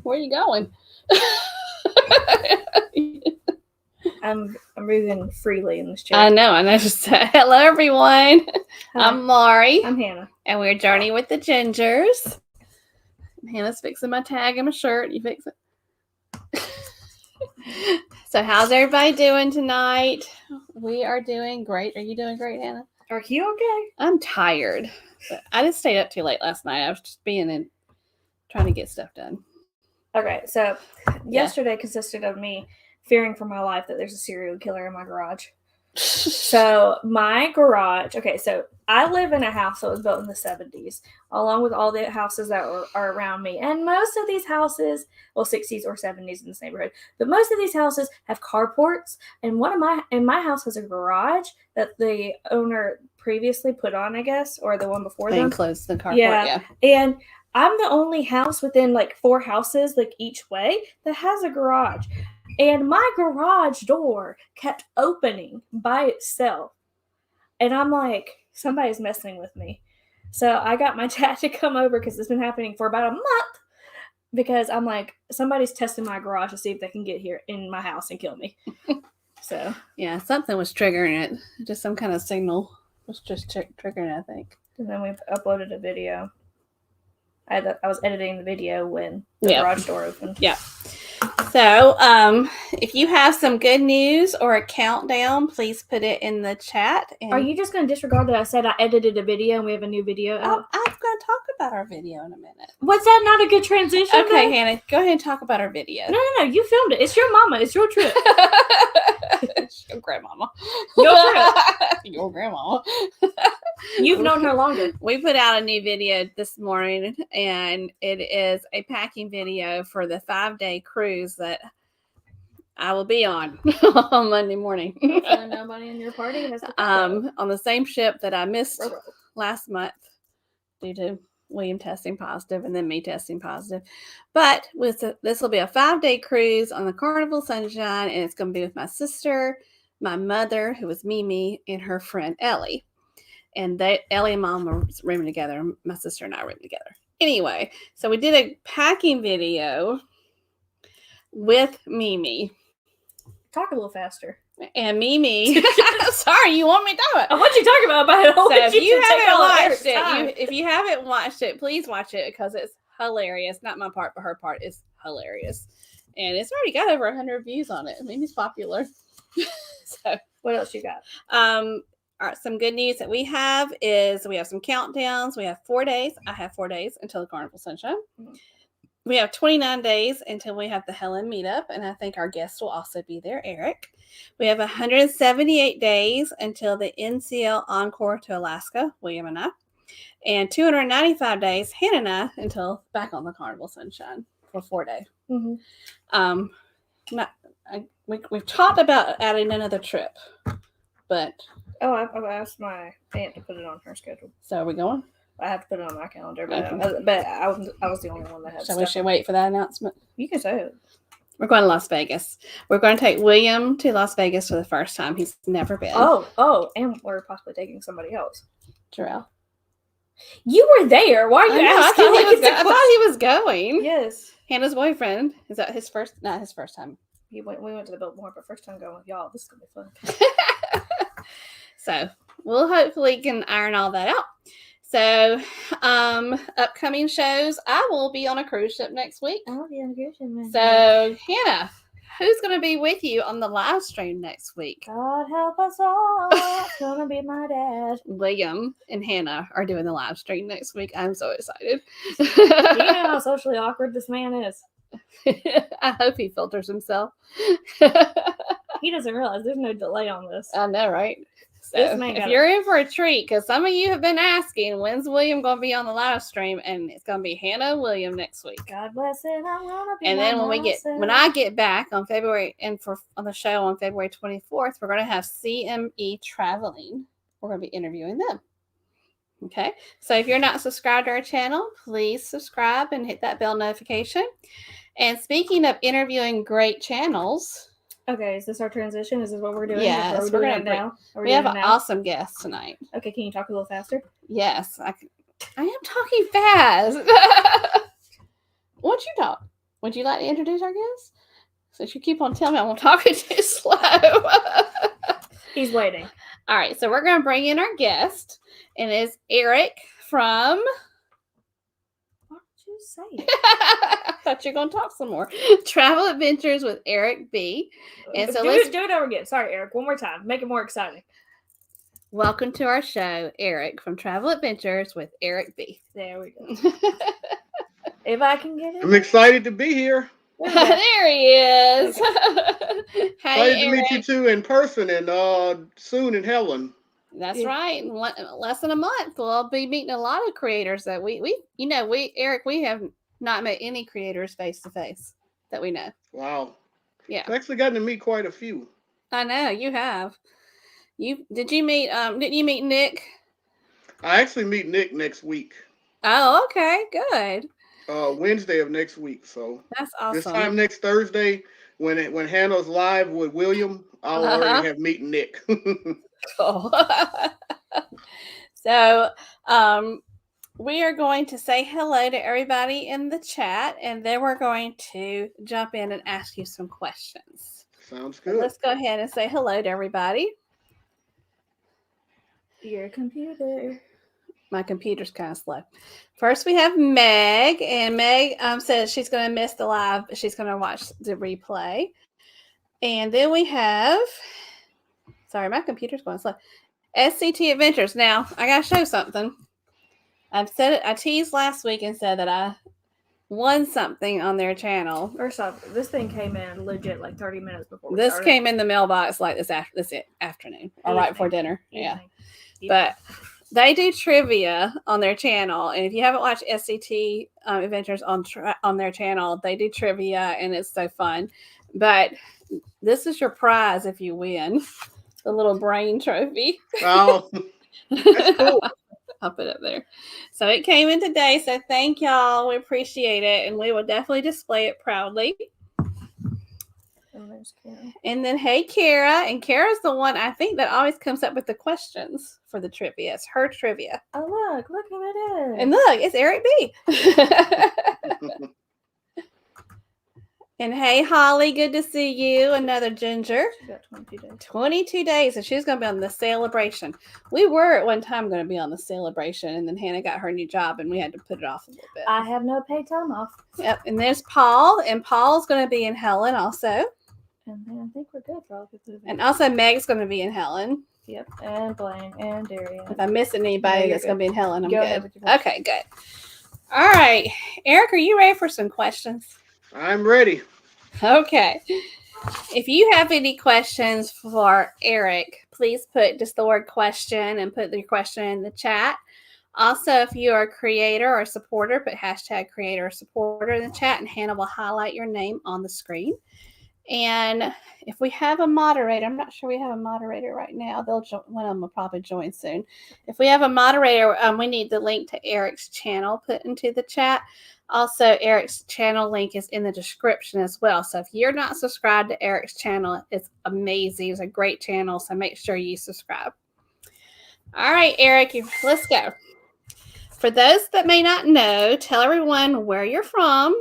Where are you going? I'm moving freely in this chair. I know. Just hello, everyone. Hi. I'm Laurie. I'm Hannah. And we're Journey with the Gingers. Hannah's fixing my tag and my shirt. You fix it. So how's everybody doing tonight? We are doing great. Are you doing great, Hannah? Are you okay? I'm tired. But I just stayed up too late last night. I was just trying to get stuff done. Okay, so yesterday consisted of me fearing for my life that there's a serial killer in my garage. So my garage, so I live in a house that was built in the 70s, along with all the houses that are around me. And most of these houses, 60s or 70s in this neighborhood, but most of these houses have carports. And my house has a garage that the owner previously put on, I guess, or the one before them. Closed the carport, yeah. And I'm the only house within like 4 houses, like each way, that has a garage. And my garage door kept opening by itself. And I'm like, somebody's messing with me. So I got my dad to come over because it's been happening for about a month. Because I'm like, somebody's testing my garage to see if they can get here in my house and kill me. So yeah, something was triggering it. Just some kind of signal was just triggering it, I think. And then we've uploaded a video. I was editing the video when the garage door opened. Yeah. So, if you have some good news or a countdown, please put it in the chat. And are you just going to disregard that I said I edited a video and we have a new video out? I'm going to talk about our video in a minute. Was that not a good transition? Okay, Hannah, go ahead and talk about our video. No. You filmed it. It's your mama. It's your trip. It's your grandmama. Your trip. Your grandmama. You've known her longer. We put out a new video this morning, and it is a packing video for the 5-day cruise that I will be on Monday morning. Nobody in your party has on the same ship that I missed last month due to William testing positive and then me testing positive. But this will be a 5-day cruise on the Carnival Sunshine, and it's going to be with my sister, my mother, who is Mimi, and her friend Ellie. And Ellie and Mom were rooming together. My sister and I roomed together. Anyway, so we did a packing video with Mimi. Talk a little faster. And Mimi, sorry, you want me to do it? What you talking about? So if you haven't watched it, please watch it because it's hilarious. Not my part, but her part is hilarious, and it's already got over 100 views on it. Mimi's popular. So what else you got? All right, some good news that we have is we have some countdowns. We have 4 days. I have 4 days until the Carnival Sunshine. Mm-hmm. We have 29 days until we have the Helen meetup, and I think our guest will also be there, Eric. We have 178 days until the NCL Encore to Alaska, William and I, and 295 days, Hannah and I, until back on the Carnival Sunshine for 4 days. Mm-hmm. We've talked about adding another trip, but I've asked my aunt to put it on her schedule. So are we going? I have to put it on my calendar, but I was the only one that had. So we should wait for that announcement. You can say it. We're going to Las Vegas. We're going to take William to Las Vegas for the first time. He's never been. Oh, and we're possibly taking somebody else. Jarrell. You were there. Why are you asking? I thought he was going. Yes. Hannah's boyfriend. Is that his first? Not his first time. We went to the Biltmore, but first time going with y'all. This is going to be fun. So we'll hopefully can iron all that out. So, upcoming shows, I will be on a cruise ship next week. I'll be on a cruise ship next week. So, Hannah, who's going to be with you on the live stream next week? God help us all. It's going to be my dad. William and Hannah are doing the live stream next week. I'm so excited. You know how socially awkward this man is. I hope he filters himself. He doesn't realize there's no delay on this. I know, right? So if you're in for a treat, because some of you have been asking, when's William going to be on the live stream? And it's going to be Hannah and William next week. God bless it. I'm gonna be. And then when I get back on February and on the show on February 24th, we're going to have CME Traveling. We're going to be interviewing them. Okay. So if you're not subscribed to our channel, please subscribe and hit that bell notification. And speaking of interviewing great channels. Okay, is this our transition? Is this what we're doing? Yes, we're doing it now. We have an awesome guest tonight. Okay, can you talk a little faster? Yes, I am talking fast. Won't you talk? Would you like to introduce our guest? Since you keep on telling me I'm talking too slow. He's waiting. All right, so we're going to bring in our guest, and it's Eric from... Why did you say it? I thought you were going to talk some more. Travel Adventures with Eric B. And so let's do it over again. Sorry, Eric. One more time. Make it more exciting. Welcome to our show, Eric from Travel Adventures with Eric B. There we go. If I can get it. I'm excited to be here. There he is. Hey, excited to meet you two in person and soon in Helen. That's right. In less than a month, we'll be meeting a lot of creators that Eric, we have not met any creators face to face that we know. Wow. Yeah. I've actually gotten to meet quite a few. I know you have. Didn't you meet Nick? I actually meet Nick next week. Oh, okay, good. Wednesday of next week. So that's awesome. This time next Thursday, when Hannah's live with William, I'll already have meet Nick. Cool. So, we are going to say hello to everybody in the chat, and then we're going to jump in and ask you some questions. Sounds good. So let's go ahead and say hello to everybody. Your computer. My computer's kind of slow. First, we have Meg, and Meg says she's going to miss the live, but she's going to watch the replay. And then we have, sorry, my computer's going slow. SCT Adventures. Now, I got to show something. I teased last week and said that I won something on their channel. First off, this thing came in legit like 30 minutes before we This started. came in the mailbox like this afternoon or right before dinner. Yeah. But they do trivia on their channel, and if you haven't watched SCT Adventures on their channel, they do trivia, and it's so fun. But this is your prize if you win the little brain trophy. Oh, that's cool. I'll put it up there. So it came in today. So thank y'all. We appreciate it, and we will definitely display it proudly. And then, hey, Kara. And Kara's the one I think that always comes up with the questions for the trivia. It's her trivia. Oh, look who it is. And look, it's Eric B. And hey, Holly, good to see you. Another ginger. She's got 22 days. 22 days, and she's going to be on the celebration. We were at one time going to be on the celebration, and then Hannah got her new job, and we had to put it off a little bit. I have no paid time off. Yep, and there's Paul, and Paul's going to be in Helen also. And then I think we're good for all the food. And also Meg's going to be in Helen. Yep, and Blaine and Darian. If I'm missing anybody that's going to be in Helen, I'm good. Okay, good. All right. Eric, are you ready for some questions? I'm ready. Okay. If you have any questions for Eric, please put just the word question and put your question in the chat. Also, if you are a creator or supporter, put hashtag creator or supporter in the chat, and Hannah will highlight your name on the screen. And if we have a moderator, I'm not sure we have a moderator right now. One of them will probably join soon. If we have a moderator, we need the link to Eric's channel put into the chat. Also, Eric's channel link is in the description as well. So if you're not subscribed to Eric's channel, it's amazing. It's a great channel, so make sure you subscribe. All right, Eric, let's go. For those that may not know, tell everyone where you're from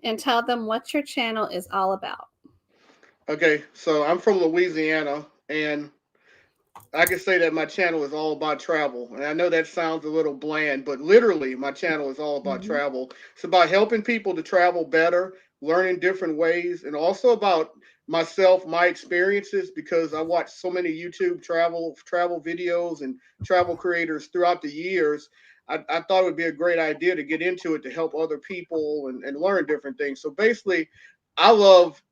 and tell them what your channel is all about. Okay, so I'm from Louisiana, and I can say that my channel is all about travel. And I know that sounds a little bland, but literally my channel is all about travel. It's about helping people to travel better, learning different ways, and also about myself, my experiences, because I watched so many YouTube travel videos and travel creators throughout the years. I thought it would be a great idea to get into it to help other people and learn different things. So basically, I love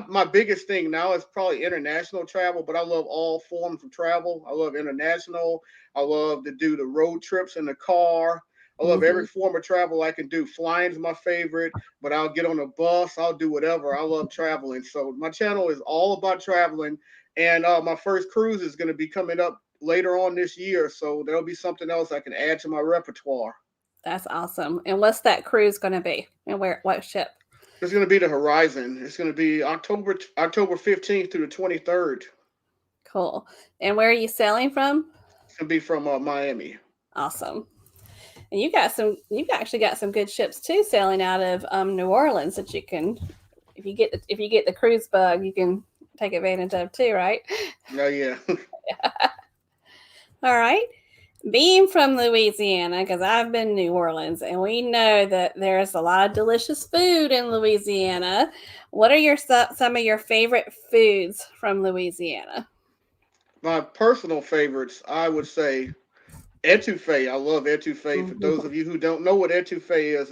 my biggest thing now is probably international travel, but I love all forms of travel. I love international. I love to do the road trips in the car. I love every form of travel I can do. Flying's my favorite, but I'll get on a bus. I'll do whatever. I love traveling. So my channel is all about traveling. And my first cruise is going to be coming up later on this year. So there'll be something else I can add to my repertoire. That's awesome. And what's that cruise going to be? And what ship? It's going to be the Horizon. It's going to be October 15th through the 23rd. Cool. And where are you sailing from? It's going to be from Miami. Awesome. And you've actually got some good ships too sailing out of New Orleans that you can, if you get the cruise bug, you can take advantage of too, right? Oh yeah. All right. Being from Louisiana, because I've been in New Orleans, and we know that there's a lot of delicious food in Louisiana. What are some of your favorite foods from Louisiana? My personal favorites, I would say, etouffee. I love etouffee. For those of you who don't know what etouffee is,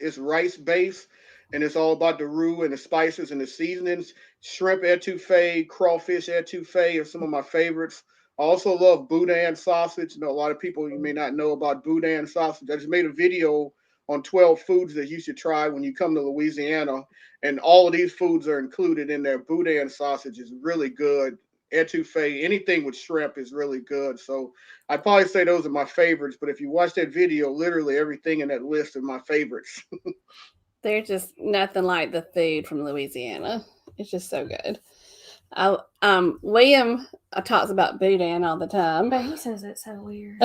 it's rice based, and it's all about the roux and the spices and the seasonings. Shrimp etouffee, crawfish etouffee are some of my favorites. I also love Boudin sausage. You know, a lot of people, you may not know about Boudin sausage. I just made a video on 12 foods that you should try when you come to Louisiana, and all of these foods are included in there. Boudin sausage is really good. Etouffee, anything with shrimp is really good. So I'd probably say those are my favorites. But if you watch that video, literally everything in that list are my favorites. They're just nothing like the food from Louisiana. It's just so good. William talks about Boudin all the time. But he says it's so weird.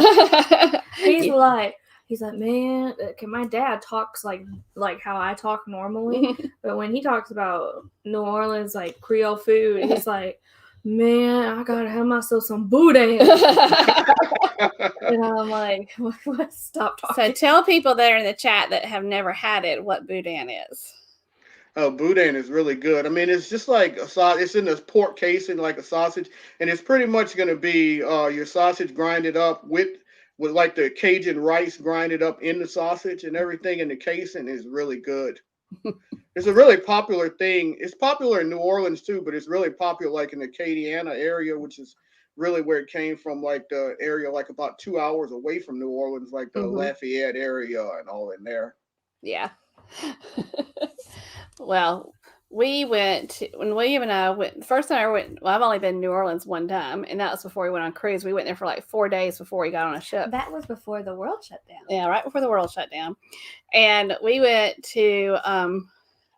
He's like, man, my dad talks like how I talk normally, but when he talks about New Orleans, like Creole food, he's like, man, I gotta have myself some Boudin. And I'm like, stop talking. So tell people that are in the chat that have never had it what Boudin is. Oh, Boudin is really good. I mean, it's just like a sausage. It's in this pork casing like a sausage, and it's pretty much going to be your sausage grinded up with like the Cajun rice grinded up in the sausage, and everything in the casing is really good. It's a really popular thing. It's popular in New Orleans too, but it's really popular like in the Acadiana area, which is really where it came from, like the area like about 2 hours away from New Orleans, like the Lafayette area and all in there. Yeah. Well, when William and I went, the first time I went, well, I've only been in New Orleans one time, and that was before we went on cruise. We went there for like 4 days before we got on a ship. That was before the world shut down. Yeah, right before the world shut down. And we went to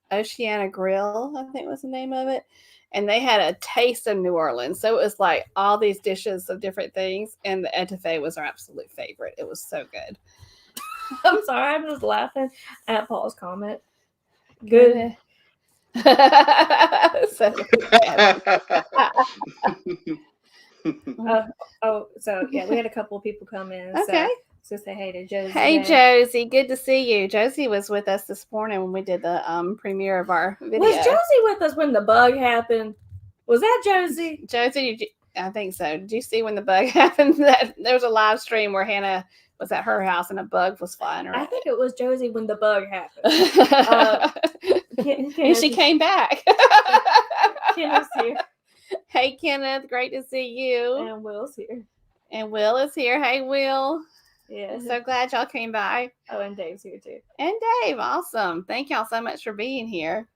Oceana Grill, I think was the name of it. And they had a taste of New Orleans. So it was like all these dishes of different things. And the etouffee was our absolute favorite. It was so good. I'm sorry, I'm just laughing at Paul's comment. Good. So yeah, we had a couple of people come in. Okay. So say hey to Josie. Hey, Josie, good to see you. Josie was with us this morning when we did the premiere of our video. Was Josie with us when the bug happened? Was that Josie? Josie, I think so. Did you see when the bug happened? There was a live stream where Hannah was at her house and a bug was flying around. I think it was Josie when the bug happened. And she came back. Kenneth's here. Hey, Kenneth, great to see you. And Will's here. And Will is here. Hey, Will. Yeah. So glad y'all came by. Oh, and Dave's here too. And Dave, awesome. Thank y'all so much for being here.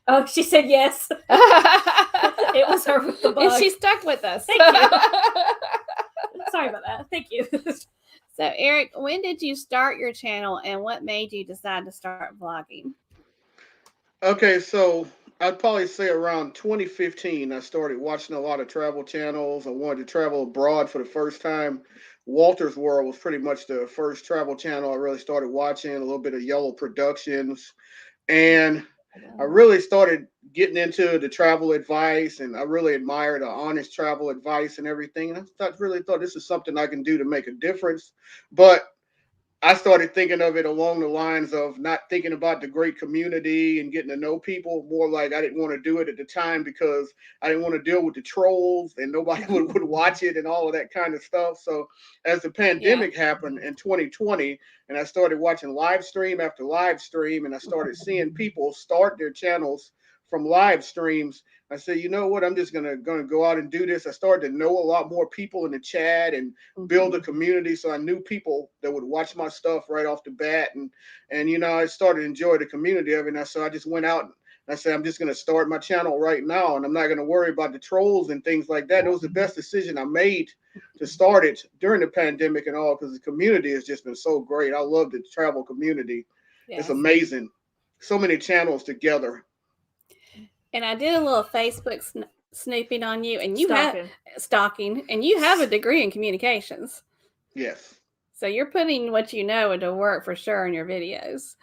Oh, she said yes. It was her with the bug. And she stuck with us. Thank you. Sorry about that. Thank you. So, Eric, when did you start your channel and what made you decide to start vlogging? Okay, so I'd probably say around 2015, I started watching a lot of travel channels. I wanted to travel abroad for the first time. Walter's World was pretty much the first travel channel I really started watching, a little bit of Yellow Productions. And I really started getting into the travel advice, and I really admire the honest travel advice and everything. And I really thought this is something I can do to make a difference. But I started thinking of it along the lines of not thinking about the great community and getting to know people. More like I didn't want to do it at the time because I didn't want to deal with the trolls and nobody would watch it and all of that kind of stuff. So as the pandemic happened in 2020, and I started watching live stream after live stream, and I started seeing people start their channels from live streams. I said, you know what? I'm just gonna go out and do this. I started to know a lot more people in the chat and build a community. So I knew people that would watch my stuff right off the bat, and you know, I started to enjoy the community of it. And so I just went out and I said, I'm just gonna start my channel right now, and I'm not gonna worry about the trolls and things like that. It was the best decision I made to start it during the pandemic and all, because the community has just been so great. I love the travel community. Yes. It's amazing. So many channels together. And I did a little Facebook snooping on you, and you Stalking. stalking, and you have a degree in communications. Yes. So you're putting what you know into work for sure in your videos.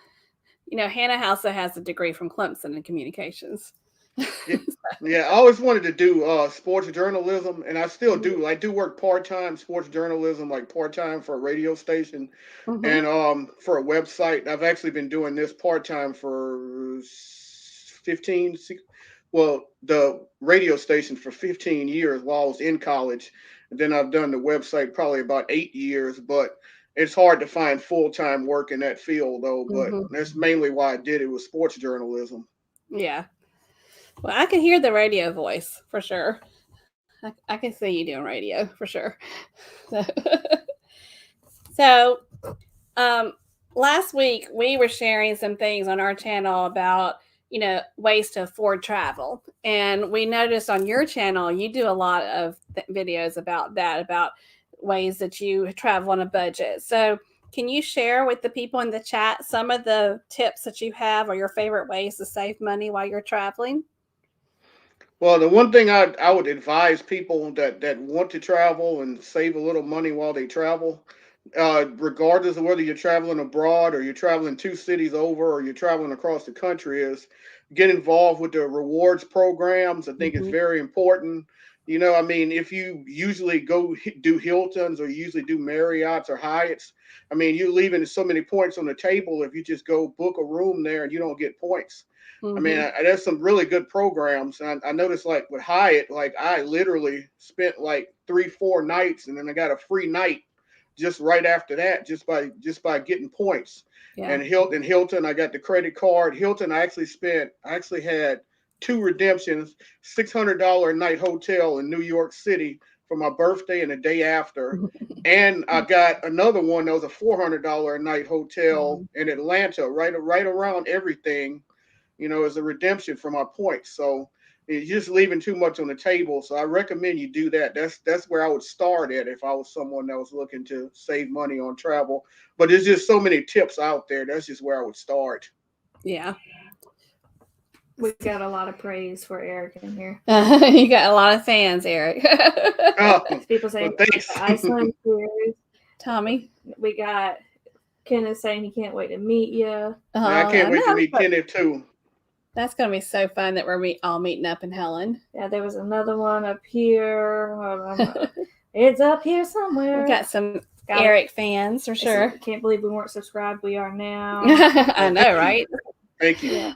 You know, Hannah also has a degree from Clemson in communications. Yeah, I always wanted to do sports journalism, and I still do. I do work part-time sports journalism, like part-time for a radio station and for a website. I've actually been doing this part-time for 15, well, the radio station for 15 years while I was in college. And then I've done the website probably about 8 years, but it's hard to find full-time work in that field, though. But that's mainly why I did it, was sports journalism. Yeah. Well, I can hear the radio voice for sure. I can see you doing radio for sure. So last week we were sharing some things on our channel about, you know, ways to afford travel. And we noticed on your channel, you do a lot of videos about that, about ways that you travel on a budget. So can you share with the people in the chat some of the tips that you have or your favorite ways to save money while you're traveling? Well, the one thing I would advise people that want to travel and save a little money while they travel, regardless of whether you're traveling abroad or you're traveling 2 cities over or you're traveling across the country, is get involved with the rewards programs. I think it's very important. You know, I mean, if you usually go do Hiltons or you usually do Marriott's or Hyatt's, I mean, you're leaving so many points on the table if you just go book a room there and you don't get points. I mean, there's some really good programs. And I noticed, like with Hyatt, like I literally spent like 3-4 nights, and then I got a free night just right after that, just by getting points. Yeah. And Hilton, I got the credit card. Hilton, I actually had 2 redemptions: $600 a night hotel in New York City for my birthday and the day after, and I got another one that was a $400 a night hotel in Atlanta, right around everything. You know, as a redemption for my points. So you're just leaving too much on the table. So I recommend you do that. That's where I would start at if I was someone that was looking to save money on travel. But there's just so many tips out there. That's just where I would start. Yeah. We got a lot of praise for Eric in here. You got a lot of fans, Eric. People saying Iceland series. Tommy. We got Kenneth saying he can't wait to meet you. I can't wait to meet Kenneth too. That's going to be so fun that we're all meeting up in Helen. Yeah, there was another one up here. It's up here somewhere. We got some Eric fans for sure. Can't believe we weren't subscribed. We are now. I know, right? Thank you. Yeah.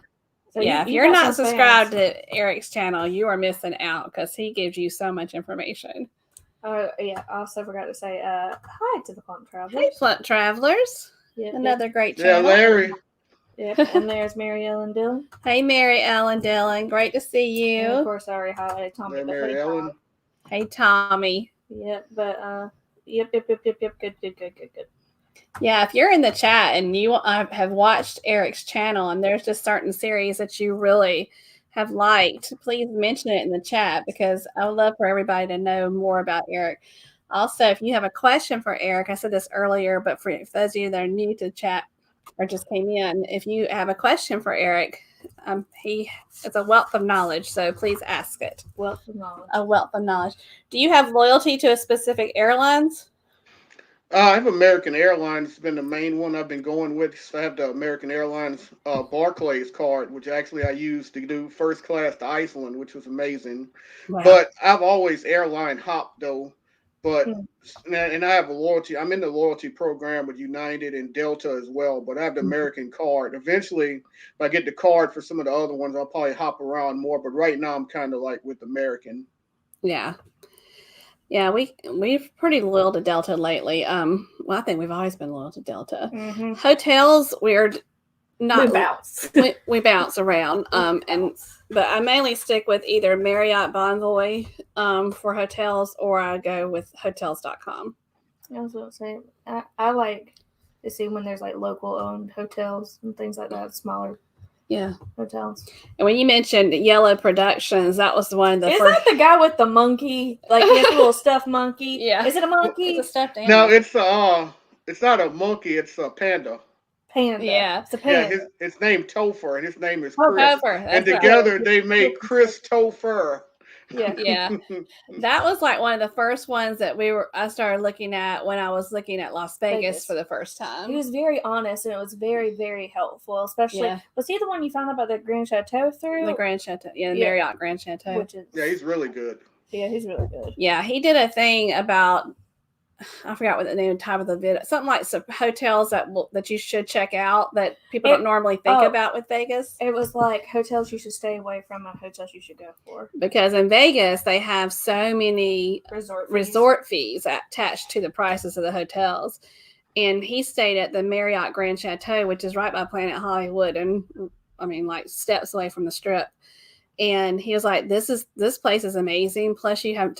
So if you're not subscribed to Eric's channel, you are missing out because he gives you so much information. Yeah, I also forgot to say hi to the Plump Travelers. Hey, Plump Travelers. Yep, Another great channel. Yeah, Larry. Yep, and there's Mary Ellen Dillon. Hey, Mary Ellen Dillon. Great to see you. And of course, I already highlighted Tommy. Hey, Mary Ellen. Hey, Tommy. Yep, but yep. Good. Yeah, if you're in the chat and you have watched Eric's channel and there's just certain series that you really have liked, please mention it in the chat because I would love for everybody to know more about Eric. Also, if you have a question for Eric, I said this earlier, but for those of you that are new to the chat or just came in, if you have a question for Eric, he is a wealth of knowledge, so please ask it. Wealth of knowledge. A wealth of knowledge. Do you have loyalty to a specific airlines? I have American Airlines. It's been the main one I've been going with. So I have the American Airlines Barclays card, which actually I used to do first class to Iceland, which was amazing. Wow. But I've always airline hopped though. But and I have a loyalty. I'm in the loyalty program with United and Delta as well. But I have the American card. Eventually, if I get the card for some of the other ones, I'll probably hop around more. But right now, I'm kind of like with American. Yeah. Yeah, we've pretty loyal to Delta lately. Well, I think we've always been loyal to Delta. Hotels, we're not bounce. we bounce around. But I mainly stick with either Marriott Bonvoy for hotels, or I go with hotels.com. I was going to say, I like to see when there's like local owned hotels and things like that, smaller hotels. And when you mentioned Yellow Productions, that was one of the Is first. that the guy with the monkey? Like he has a little stuffed monkey? Yeah. Is it a monkey? It's a stuffed animal. No, it's not a monkey. It's a panda. Panda. Yeah. It's a panda. Yeah, his name Topher, and his name is Oh, Chris. Topher, And that's together they made Chris Topher. Yeah. Yeah. That was like one of the first ones that I started looking at when I was looking at Las Vegas for the first time. He was very honest, and it was very, very helpful. Especially, was he the one you found out about the Grand Chateau through? The Grand Chateau, the Marriott Grand Chateau. Yeah, he's really good. Yeah, he's really good. Yeah, he did a thing about, I forgot what the name type of the video, something like some hotels that you should check out that people don't normally think about with Vegas. It was like hotels you should stay away from and hotels you should go for. Because in Vegas, they have so many resort fees attached to the prices of the hotels. And he stayed at the Marriott Grand Chateau, which is right by Planet Hollywood, and I mean, like steps away from the Strip. And he was like, this place is amazing. Plus you have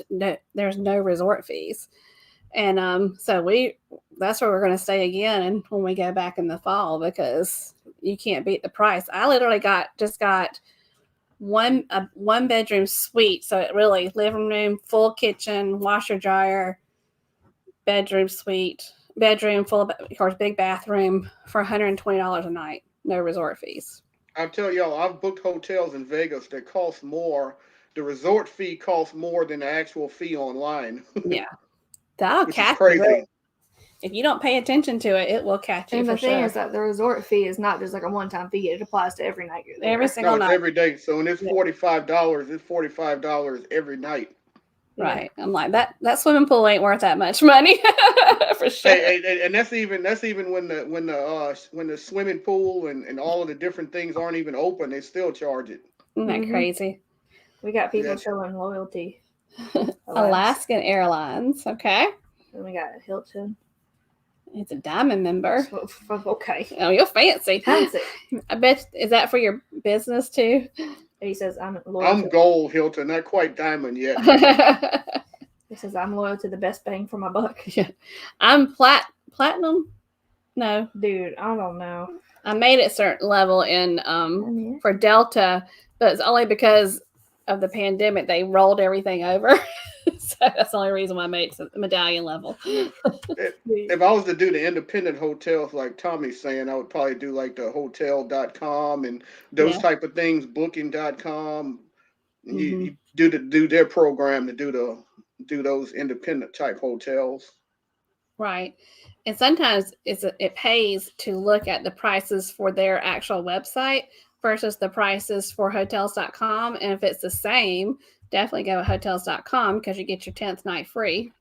there's no resort fees. And so that's where we're going to stay again when we go back in the fall, because you can't beat the price. I literally just got one bedroom suite. So it really living room, full kitchen, washer, dryer, bedroom suite, bedroom full of course, big bathroom for $120 a night. No resort fees. I'll tell y'all, I've booked hotels in Vegas that cost more. The resort fee costs more than the actual fee online. Yeah. That'll catch you. If you don't pay attention to it, it will catch you. And the thing is that the resort fee is not just like a one-time fee; it applies to every night you're there. Every single night, every day. So when it's $45, it's $45 every night. Right. I'm like that swimming pool ain't worth that much money for sure. And that's even when the swimming pool and all of the different things aren't even open, they still charge it. Isn't that crazy? We got people showing loyalty. Alaskan Airlines. Okay. And we got Hilton. It's a diamond member. Okay. Oh, you're fancy. Fancy. I bet. Is that for your business too? He says, I'm gold, Hilton, not quite diamond yet. He says, I'm loyal to the best bang for my buck. Yeah. I'm platinum. No. Dude, I don't know. I made it a certain level in for Delta, but it's only because of the pandemic they rolled everything over. So that's the only reason why I made the medallion level. If I was to do the independent hotels like Tommy's saying, I would probably do like the hotel.com and those type of things, booking.com. You do their program to do those independent type hotels. Right. And sometimes it pays to look at the prices for their actual website versus the prices for hotels.com. And if it's the same, definitely go with hotels.com because you get your 10th night free.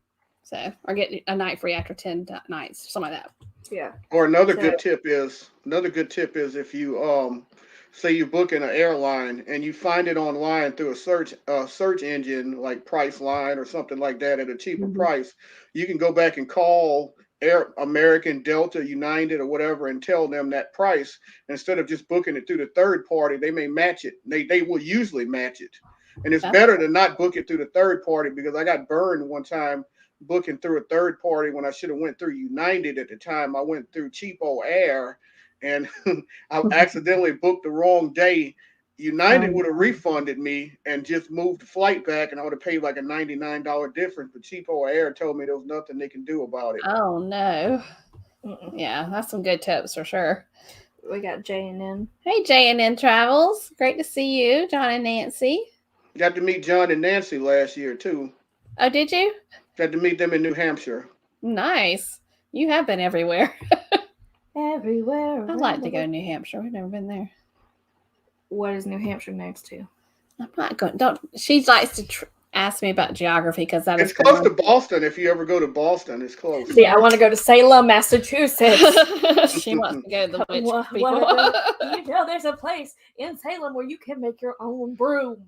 So, or get a night free after 10 nights, something like that. Yeah. Or another good tip is if you say you're booking an airline and you find it online through a search engine like Priceline or something like that at a cheaper price, you can go back and call American, Delta, United, or whatever, and tell them that price. Instead of just booking it through the third party, they may match it. They will usually match it. And it's better to not book it through the third party, because I got burned one time booking through a third party when I should have went through United at the time. I went through Cheapo Air, and I accidentally booked the wrong day. United would have refunded me and just moved the flight back, and I would have paid like a $99 difference. But Cheapo Air told me there was nothing they can do about it. Oh no! Yeah, that's some good tips for sure. We got J&N. Hey, J&N Travels, great to see you, John and Nancy. Got to meet John and Nancy last year too. Oh, did you? Got to meet them in New Hampshire. Nice. You have been everywhere. Everywhere. I'd like to go to New Hampshire. We've never been there. What is New Hampshire next to? I'm not going. She likes to ask me about geography because that It's is close to Boston. If you ever go to Boston, it's close. See, I want to go to Salem, Massachusetts. She wants to go to the witch people. You know, there's a place in Salem where you can make your own broom.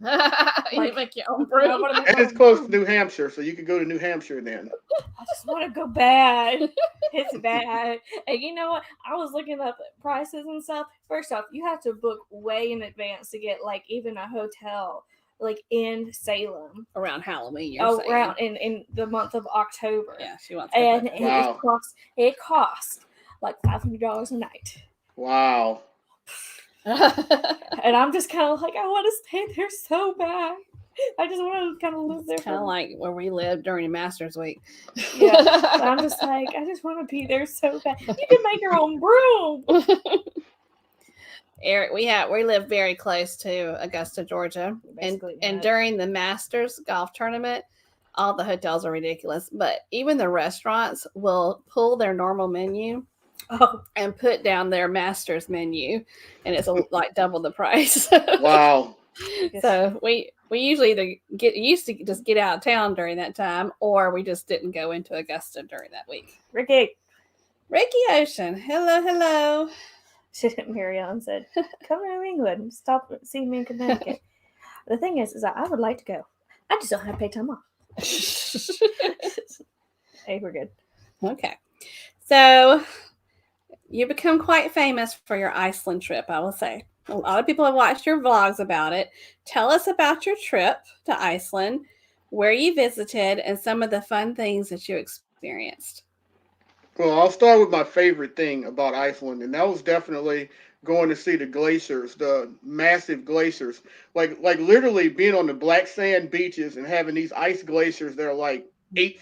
You make your own broom. And it's close to New Hampshire, so you could go to New Hampshire then. I just want to go bad. It's bad. And you know what? I was looking up prices and stuff. First off, you have to book way in advance to get like even a hotel like in Salem Around Halloween. Around in the month of October. Yeah, she wants. And Wow. it costs like $500 a night. Wow. And I'm just kind of like, I want to stay there so bad. I just want to kind of live there. Kind of like where we lived during Masters Week. Yeah, I'm just like, I just want to be there so bad. You can make your own broom. Eric, we live very close to Augusta, Georgia, and during the Masters golf tournament, all the hotels are ridiculous, but even the restaurants will pull their normal menu and put down their Masters menu, and it's like double the price. Wow. So we usually either used to just get out of town during that time, or we just didn't go into Augusta during that week. Ricky Ocean, hello. Marianne said, "Come to New England. Stop seeing me in Connecticut." The thing is that I would like to go. I just don't have to pay time off. Hey, we're good. Okay, so you become quite famous for your Iceland trip, I will say. A lot of people have watched your vlogs about it. Tell us about your trip to Iceland, where you visited, and some of the fun things that you experienced. Well, I'll start with my favorite thing about Iceland, and that was definitely going to see the glaciers, the massive glaciers. Like literally being on the black sand beaches and having these ice glaciers that are like 8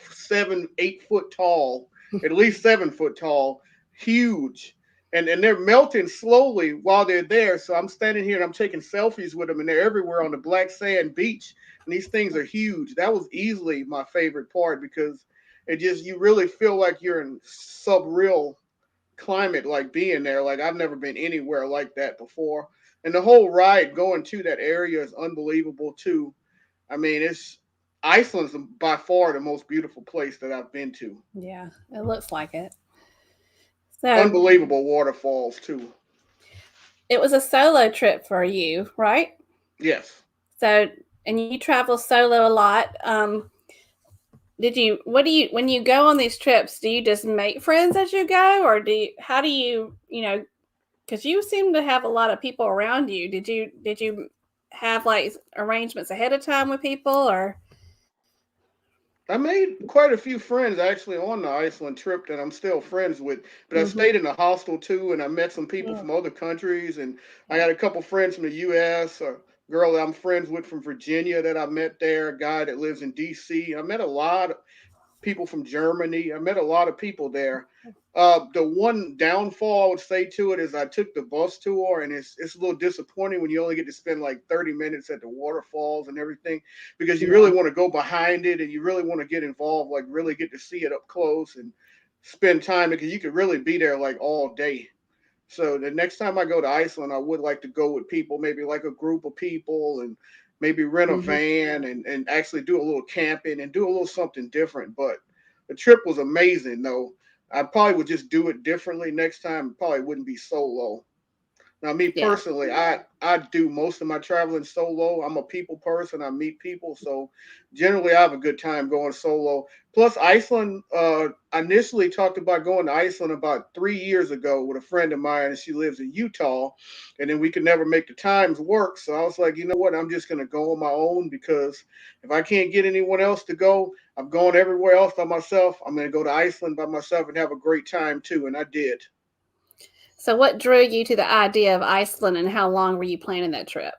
foot tall, at least 7 foot tall, huge. And they're melting slowly while they're there. So I'm standing here and I'm taking selfies with them, and they're everywhere on the black sand beach. And these things are huge. That was easily my favorite part because you really feel like you're in subreal climate, like being there. Like I've never been anywhere like that before. And the whole ride going to that area is unbelievable too. I mean, Iceland's by far the most beautiful place that I've been to. Yeah, it looks like it. So, unbelievable waterfalls too. It was a solo trip for you, right? Yes. So, and you travel solo a lot. When you go on these trips, do you just make friends as you go, or how do you, because you seem to have a lot of people around you. Did you have like arrangements ahead of time with people, or? I made quite a few friends actually on the Iceland trip that I'm still friends with, but I stayed in a hostel too, and I met some people from other countries, and I got a couple friends from the U.S., a girl that I'm friends with from Virginia that I met there, a guy that lives in D.C. I met a lot of people from Germany. I met a lot of people there. The one downfall I would say to it is I took the bus tour, and it's a little disappointing when you only get to spend like 30 minutes at the waterfalls and everything, because you really want to go behind it and you really want to get involved, like really get to see it up close and spend time, because you could really be there like all day. So the next time I go to Iceland, I would like to go with people, maybe like a group of people, and maybe rent a van and actually do a little camping and do a little something different. But the trip was amazing though. I probably would just do it differently next time. It probably wouldn't be solo. Now, me personally, I do most of my traveling solo. I'm a people person. I meet people. So generally, I have a good time going solo. Plus, Iceland, I initially talked about going to Iceland about 3 years ago with a friend of mine, and she lives in Utah. And then we could never make the times work. So I was like, you know what? I'm just going to go on my own, because if I can't get anyone else to go, I'm going everywhere else by myself. I'm going to go to Iceland by myself and have a great time too. And I did. So what drew you to the idea of Iceland, and how long were you planning that trip?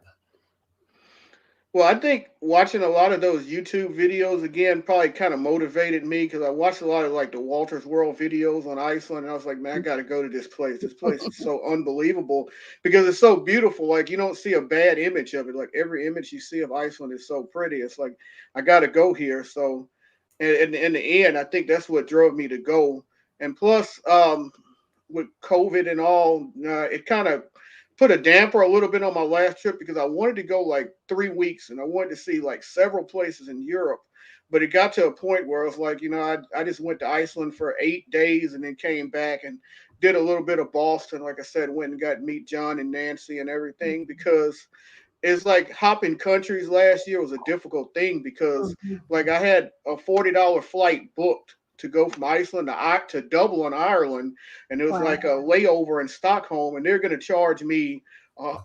Well, I think watching a lot of those YouTube videos again probably kind of motivated me, because I watched a lot of like the Walter's World videos on Iceland, and I was like, man, I got to go to this place. This place is so unbelievable because it's so beautiful. Like you don't see a bad image of it. Like every image you see of Iceland is so pretty. It's like, I got to go here. So in the end, I think that's what drove me to go. And plus, with COVID and all, it kind of put a damper a little bit on my last trip because I wanted to go like 3 weeks and I wanted to see like several places in Europe. But it got to a point where it was like, I just went to Iceland for 8 days and then came back and did a little bit of Boston. Like I said, went and got to meet John and Nancy and everything because it's like hopping countries last year was a difficult thing because like I had a $40 flight booked to go from Iceland to Dublin, Ireland, and it was like a layover in Stockholm, and they're going to charge me.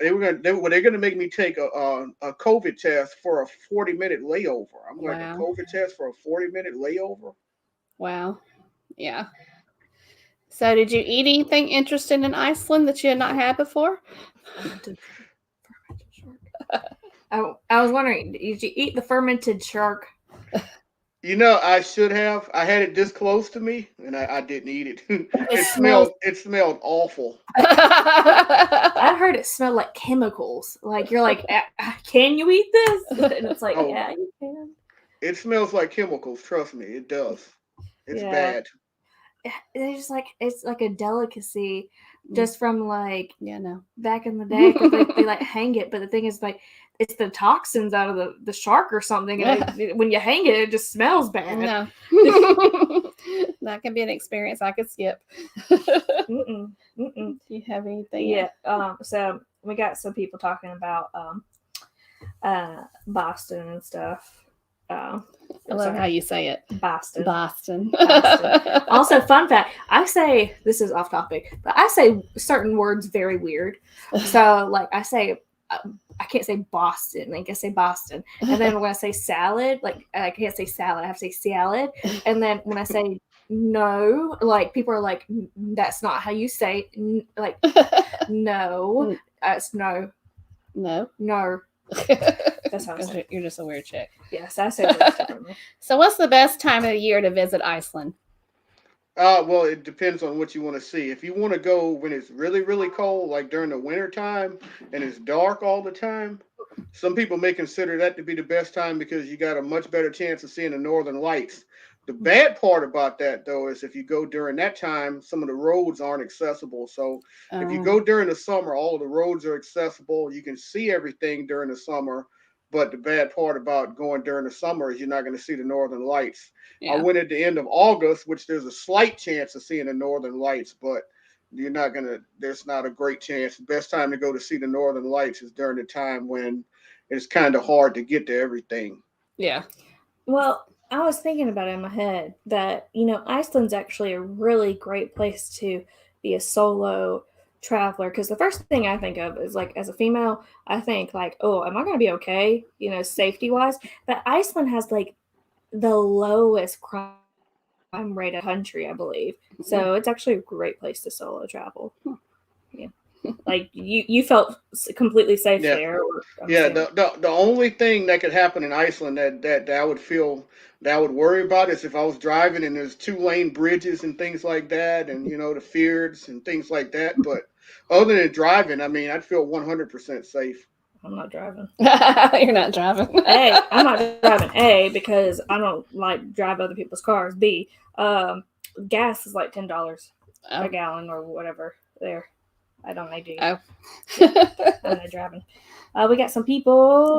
They're going to make me take a COVID test for a 40-minute layover. I'm like, a COVID test for a 40-minute layover? Wow. Yeah. So did you eat anything interesting in Iceland that you had not had before? I was wondering, did you eat the fermented shark? I should have. I had it this close to me, and I didn't eat it. It smelled awful. I heard it smelled like chemicals. Like you're like, can you eat this? And it's like, yeah, you can. It smells like chemicals. Trust me, it does. It's bad. It's just like it's like a delicacy, just from like back in the day. They like hang it, but the thing is like it's the toxins out of the shark or something, and when you hang it, it just smells bad. No, that can be an experience I could skip. Do you have anything? Yeah. So we got some people talking about Boston and stuff. I love how you say it. Boston. Also, fun fact, I say, this is off topic, but I say certain words very weird. So, like, I say, I can't say Boston. Like, I say Boston. And then when I say salad, like, I can't say salad. I have to say salad. And then when I say no, like, people are like, that's not how you say, like, no. It's no. No. No. That's how I say. You're just a weird chick. Yes, I say words differently. So what's the best time of the year to visit Iceland? Well, it depends on what you want to see. If you want to go when it's really, really cold, like during the winter time, and it's dark all the time, some people may consider that to be the best time because you got a much better chance of seeing the northern lights. The bad part about that, though, is if you go during that time, some of the roads aren't accessible. So if you go during the summer, all the roads are accessible. You can see everything during the summer. But the bad part about going during the summer is you're not going to see the northern lights. Yeah. I went at the end of August, which there's a slight chance of seeing the northern lights, but there's not a great chance. The best time to go to see the northern lights is during the time when it's kind of hard to get to everything. Yeah. Well, I was thinking about it in my head that, Iceland's actually a really great place to be a solo traveler, because the first thing I think of is, like, as a female, I think like, oh, am I going to be okay, safety wise? But Iceland has like the lowest crime rate of country, I believe. So it's actually a great place to solo travel. Yeah. Like you felt completely safe there. The only thing that could happen in Iceland that I would feel that I would worry about is if I was driving and there's 2-lane bridges and things like that, and the fjords and things like that. But other than driving, I mean, I'd feel 100% safe. I'm not driving. You're not driving. A, I'm not driving. A, because I don't like drive other people's cars. B, gas is like $10 a gallon or whatever there. I don't like doing it. I'm not driving. We got some people.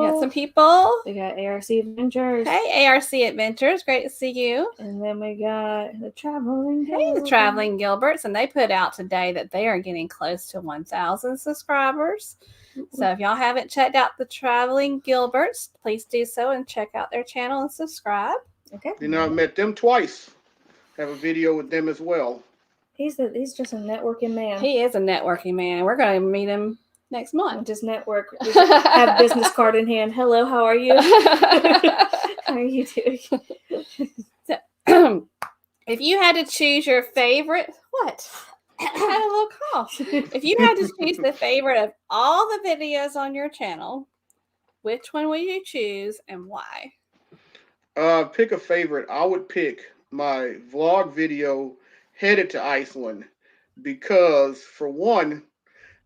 We got ARC Adventures. Hey, ARC Adventures. Great to see you. And then we got the Traveling Gilberts. Hey, the Traveling Gilberts. And they put out today that they are getting close to 1,000 subscribers. So if y'all haven't checked out the Traveling Gilberts, please do so and check out their channel and subscribe. Okay. I've met them twice. Have a video with them as well. He's just a networking man. He is a networking man. We're going to meet him next month. Just network. Just have a business card in hand. Hello, how are you? How are you doing? So, if you had to choose your favorite, what? I had a little cough. If you had to choose the favorite of all the videos on your channel, which one would you choose and why? Pick a favorite. I would pick my vlog video headed to Iceland because, for one,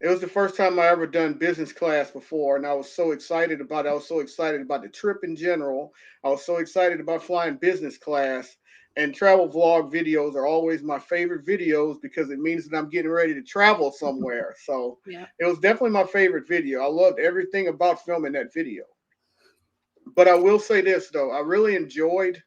it was the first time I ever done business class before, and I was so excited about it. I was so excited about the trip in general. I was so excited about flying business class And travel vlog videos are always my favorite videos because it means that I'm getting ready to travel somewhere. So Yeah. it was definitely my favorite video. I loved everything about filming that video. But I will say this though, I really enjoyed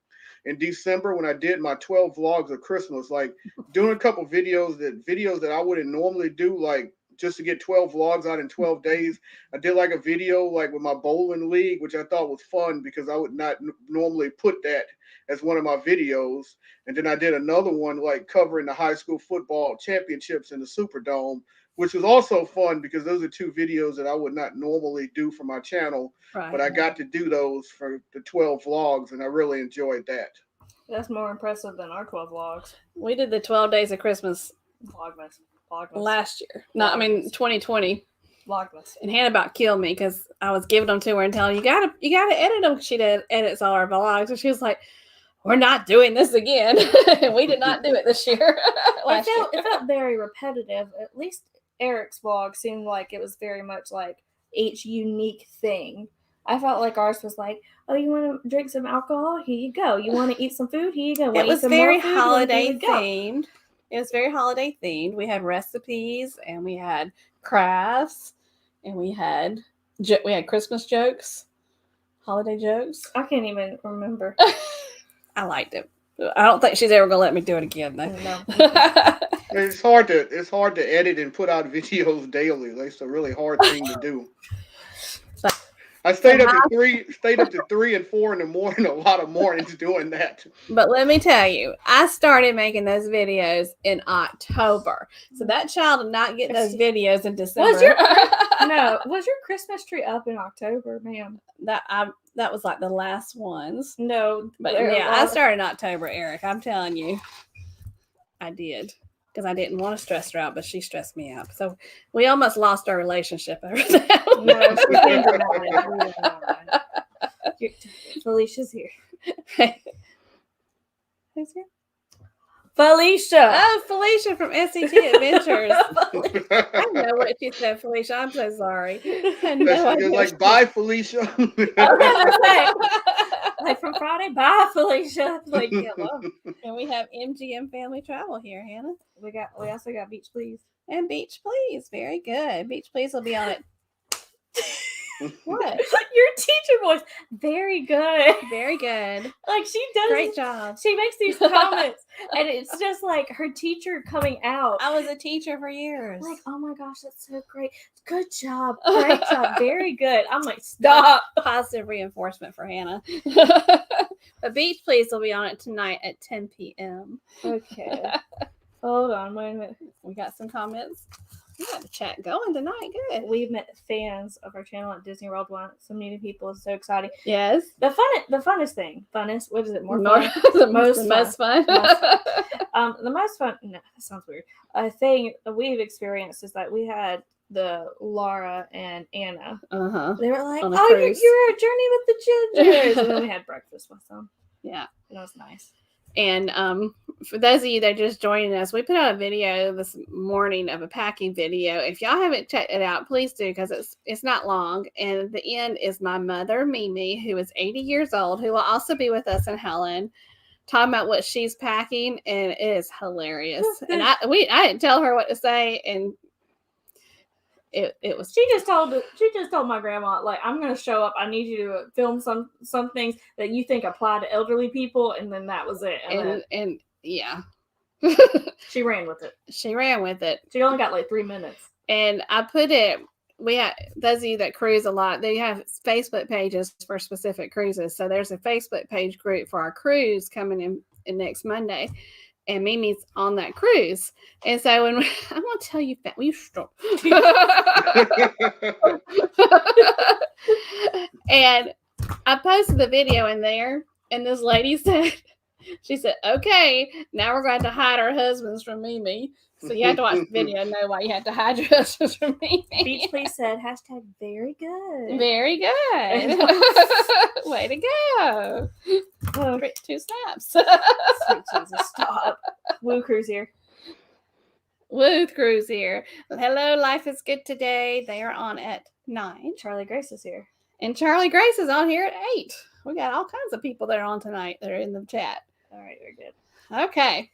in December when I did my 12 vlogs of Christmas, like doing a couple videos that I wouldn't normally do, like just to get 12 vlogs out in 12 days. I did like a video like with my bowling league, which I thought was fun because I would not normally put that as one of my videos. And then I did another one like covering the high school football championships in the Superdome, which was also fun because those are two videos that I would not normally do for my channel. Right. But I got to do those for the 12 vlogs, and I really enjoyed that. That's more impressive than our 12 vlogs. We did the 12 days of Christmas Vlogmas. last year. No, I mean 2020. Vlogmas. And Hannah about killed me because I was giving them to her and telling her, you gotta edit them. She edits all our vlogs, and she was like, "We're not doing this again." We did not do it this year. It felt very repetitive. At least Eric's vlog seemed like it was very much like each unique thing. I felt like ours was like, oh, you want to drink some alcohol? Here you go. You want to eat some food? Here you go. It was very holiday themed. It was very holiday themed. We had recipes and we had crafts and we had Christmas jokes, holiday jokes. I can't even remember. I liked it. I don't think she's ever gonna let me do it again though. No. It's hard to edit and put out videos daily. It's a really hard thing to do. I stayed up to 3 and 4 in the morning, a lot of mornings doing that. But let me tell you, I started making those videos in October. So that child did not get those videos in December. Was your Christmas tree up in October, ma'am? That was like the last ones. No. But yeah, I started in October, Eric. I'm telling you. I did. Because I didn't want to stress her out, but she stressed me out. So we almost lost our relationship over that. No, she's dramatic. Felicia's here. Who's here? Felicia. Oh, Felicia from SET Adventures. I know what she said, Felicia. I'm so sorry. You're like, bye, Felicia. Like from Friday, bye, Felicia. Like, hello. And we have MGM Family Travel here, Hannah. We also got Beach Please. And Beach Please. Very good. Beach Please will be on it. What? Your teacher voice. Very good. Very good. Like she does. Great job. She makes these comments and it's just like her teacher coming out. I was a teacher for years. Like, oh my gosh, that's so great. Good job. Great job. Very good. I'm like, stop. Positive reinforcement for Hannah. But Beach Please will be on it tonight at 10 p.m. Okay. Hold on, wait a minute. We got some comments. We got the chat going tonight. Good. We've met fans of our channel at Disney World once. Some new people. It's so exciting. Yes. The funnest thing. Funnest. What is it? More fun. The most fun. The most fun. No, that sounds weird. A thing that we've experienced is that we had the Laura and Anna. They were like, "Oh, you're a Journey with the Gingers," and then we had breakfast with them. Yeah, it was nice. And for those of you that are just joining us, we put out a video this morning of a packing video. If y'all haven't checked it out, please do, because it's not long. And at the end is my mother, Mimi, who is 80 years old, who will also be with us in Helen, talking about what she's packing, and it is hilarious. And I didn't tell her what to say, and it was. She just told my grandma, like, I'm gonna show up. I need you to film some things that you think apply to elderly people, and then that was it. And yeah, she ran with it. She ran with it. She only got like 3 minutes. And I put it. We have those of you that cruise a lot. They have Facebook pages for specific cruises. So there's a Facebook page group for our cruise coming in next Monday. And Mimi's on that cruise. And so when I'm going to tell you that, will you stop? And I posted the video in there, and this lady said, she said, okay, now we're going to hide our husbands from Mimi. So you have to watch the video and know why you have to hide your husbands from Mimi. Beach Please said, hashtag very good. Very good. Way to go. Oh, 2 snaps. Sweet Jesus, stop. Woo Cruise here. Woo Cruise here. Hello, Life is Good Today. They are on at 9. Charlie Grace is here. And Charlie Grace is on here at 8. We got all kinds of people that are on tonight that are in the chat. All right, very good. Okay.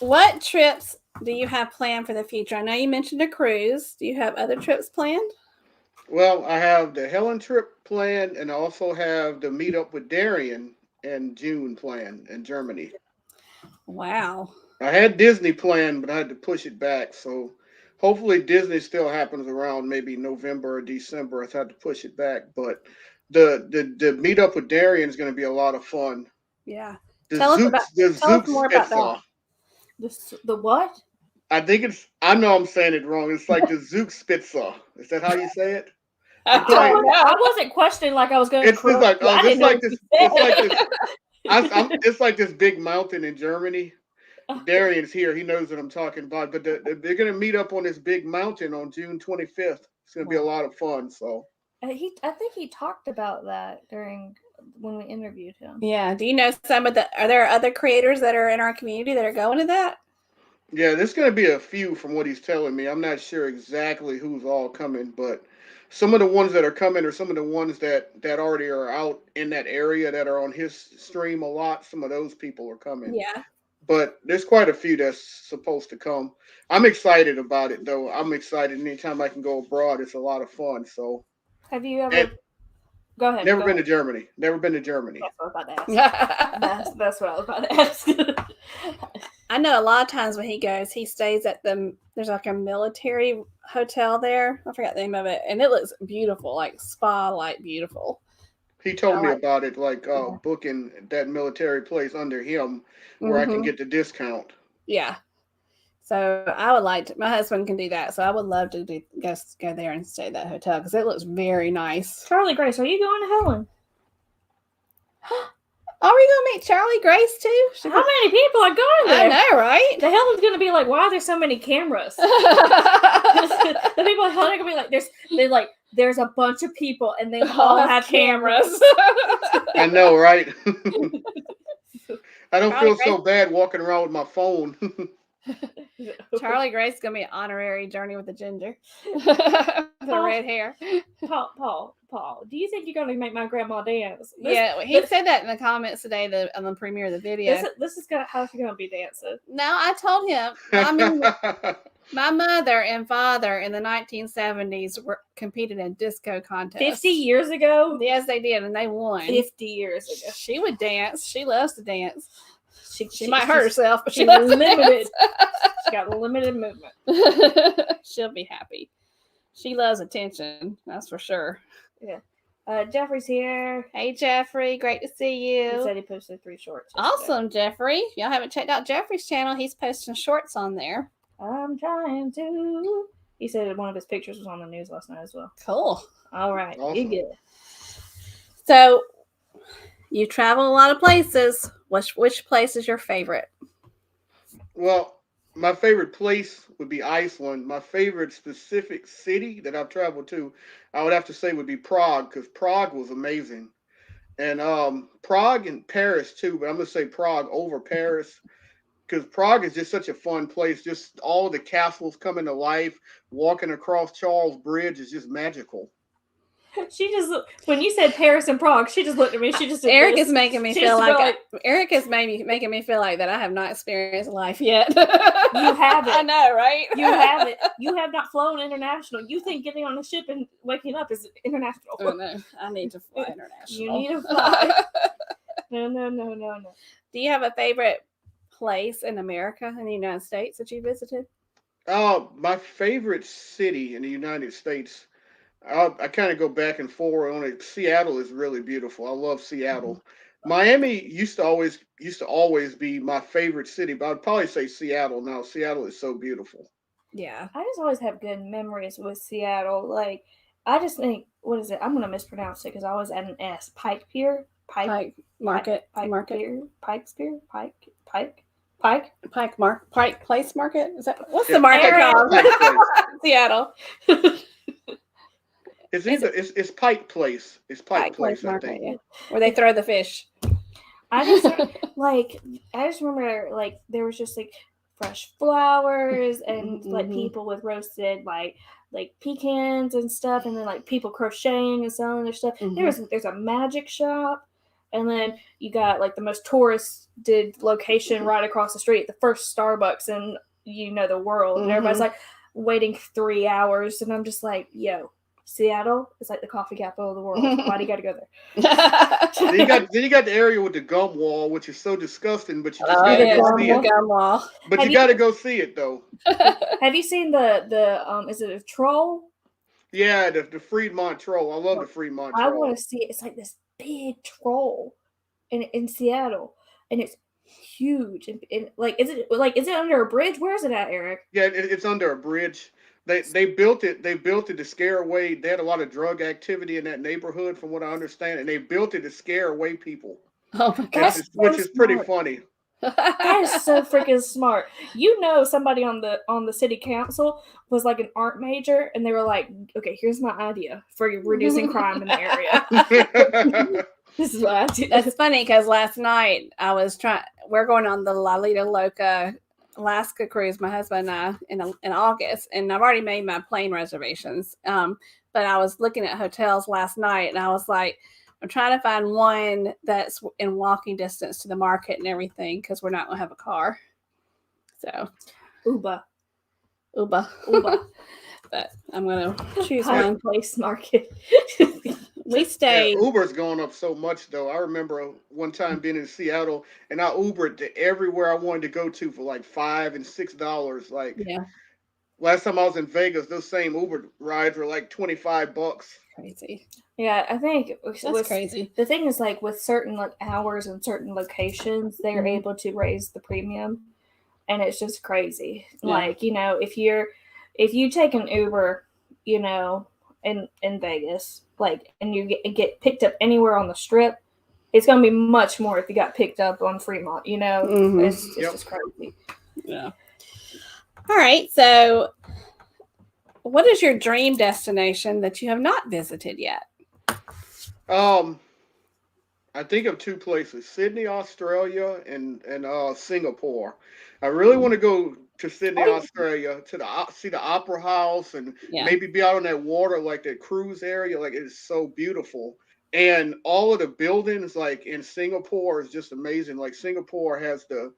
What trips do you have planned for the future? I know you mentioned a cruise. Do you have other trips planned? Well, I have the Helen trip planned, and I also have the meetup with Darian in June planned in Germany. Wow. I had Disney planned, but I had to push it back. So hopefully Disney still happens around maybe November or December. I had to push it back, but the meetup with Darian is going to be a lot of fun. Yeah. The Tell us Zook more about that. The what? I think I know I'm saying it wrong. It's like the Zook Spitzer. Is that how you say it? I It's like, don't know. I wasn't questioning like I was going to it's just like, correct you. I didn't know what you it's said. like this. It's like this big mountain in Germany. Darian's here. He knows what I'm talking about. But they're going to meet up on this big mountain on June 25th. It's going to be a lot of fun. So I think he talked about that during when we interviewed him. Yeah. Do you know are there other creators that are in our community that are going to that? yeah, there's going to be a few from what he's telling me. I'm not sure exactly who's all coming, but some of the ones that are coming are some of the ones that already are out in that area that are on his stream a lot. Some of those people are coming. Yeah. But there's quite a few that's supposed to come. I'm excited about it, though. I'm excited. Anytime I can go abroad, it's a lot of fun. So, Have you ever? and Go ahead. never been to Germany. Never been to Germany. That's what I was about to ask. That's what I was about to ask. I know a lot of times when he goes, he stays at there's like a military hotel there. I forgot the name of it. And it looks beautiful, like spa, like beautiful. He told me about it, like booking that military place under him where I can get the discount. Yeah. So I would like to, my husband can do that. So I would love to go there and stay at that hotel because it looks very nice. Charlie Grace, are you going to Helen? Are we going to meet Charlie Grace too? How many people are going there? I know, right? The Helen's going to be like, why are there so many cameras? The people at Helen are going to be like, there's a bunch of people and they all have cameras. I know, right? I don't feel so bad walking around with my phone. Charlie Grace is gonna be an honorary Journey with the Ginger. The red hair. Paul, do you think you're gonna make my grandma dance? He said that in the comments today on the premiere of the video. This is how she's gonna be dancing. No, I told him. My mother and father in the 1970s competed in disco contests. 50 years ago? Yes, they did, and they won. 50 years ago. She would dance. She loves to dance. She might hurt herself, but she's limited. She got limited movement. She'll be happy. She loves attention, that's for sure. Yeah. Jeffrey's here. Hey, Jeffrey. Great to see you. He said he posted 3 shorts. Awesome, Jeffrey. If y'all haven't checked out Jeffrey's channel, he's posting shorts on there. I'm trying to. He said one of his pictures was on the news last night as well. Cool. All right. Awesome. You good. So, you travel a lot of places. Which place is your favorite? Well, my favorite place would be Iceland. My favorite specific city that I've traveled to, I would have to say would be Prague, because Prague was amazing. And Prague and Paris too, but I'm going to say Prague over Paris. Because Prague is just such a fun place. Just all the castles coming to life. Walking across Charles Bridge is just magical. She just, when you said Paris and Prague, she just looked at me. She just Eric is making me feel like Eric is making me feel like that I have not experienced life yet. You haven't. I know, right? You haven't. You have not flown international. You think getting on a ship and waking up is international? Oh no, I need to fly international. You need to fly. No. Do you have a favorite place in America, in the United States, that you visited? My favorite city in the United States, I kind of go back and forth on it. Seattle is really beautiful. I love Seattle. Mm-hmm. Miami used to always be my favorite city, but I'd probably say Seattle now. Seattle is so beautiful. Yeah. I just always have good memories with Seattle. Like, I just think, what is it? I'm going to mispronounce it because I always add an S. Pike Pier? Pike Market. Pike Place Market? Is that what's the market called? Seattle. It's Pike Place. It's Pike Place, Market, I think. yeah. Where they throw the fish. I just remember like there was just like fresh flowers and like people with roasted like pecans and stuff, and then like people crocheting and selling their stuff. There's a magic shop. And then you got like the most touristed location right across the street, the first Starbucks in the world. And everybody's like waiting 3 hours. And I'm just like, yo, Seattle is like the coffee capital of the world. Why do you got to go there? Then you got the area with the gum wall, which is so disgusting, but you just Oh, gotta yeah, go see the it. gum wall. But you gotta go see it though. Have you seen the is it a troll? Yeah, the Freedmont Troll. I love the Fremont I Troll. want to see it. It's like this big troll in Seattle, and it's huge. And is it under a bridge? Where is it at, Eric? Yeah, it's under a bridge. They built it. They built it to scare away. They had a lot of drug activity in that neighborhood, from what I understand, and they built it to scare away people. Oh my gosh, which is pretty funny. That is so freaking smart. Somebody on the city council was like an art major, and they were like, "Okay, here's my idea for reducing crime in the area." This is what I do. That's funny because last night we're going on the La Lita Loca Alaska cruise, my husband and I, in August, and I've already made my plane reservations. But I was looking at hotels last night, and I was like, I'm trying to find one that's in walking distance to the market and everything, because we're not going to have a car. So, Uber. But I'm going to choose one. Place market. We stayed. Yeah, Uber's going up so much, though. I remember one time being in Seattle, and I Ubered to everywhere I wanted to go to for like $5 and $6. Like, last time I was in Vegas, those same Uber rides were like $25. Crazy. Yeah, I think that's crazy. The thing is, like, with certain like hours and certain locations, they are able to raise the premium, and it's just crazy. Yeah. Like, if you take an Uber, in Vegas, like, and you get picked up anywhere on the Strip, it's gonna be much more if you got picked up on Fremont. It's just crazy. Yeah. All right, so what is your dream destination that you have not visited yet? I think of two places: Sydney, Australia, and Singapore. I really want to go to Sydney, Australia, to see the Opera House, and maybe be out on that water, like that cruise area. Like, it's so beautiful, and all of the buildings, like in Singapore, is just amazing. Like, Singapore has the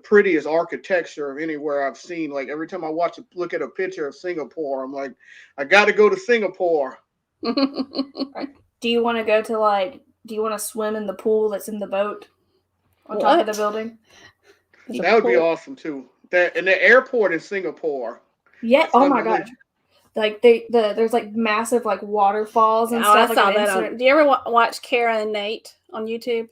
prettiest architecture of anywhere I've seen. Like, every time I look at a picture of Singapore, I'm like, I got to go to Singapore. Do you want to go to do you want to swim in the pool that's in the boat on top of the building? That would be awesome too. And the airport in Singapore. Yeah. Oh my gosh. Like there's like massive like waterfalls and stuff. I saw that. Do you ever watch Kara and Nate on YouTube?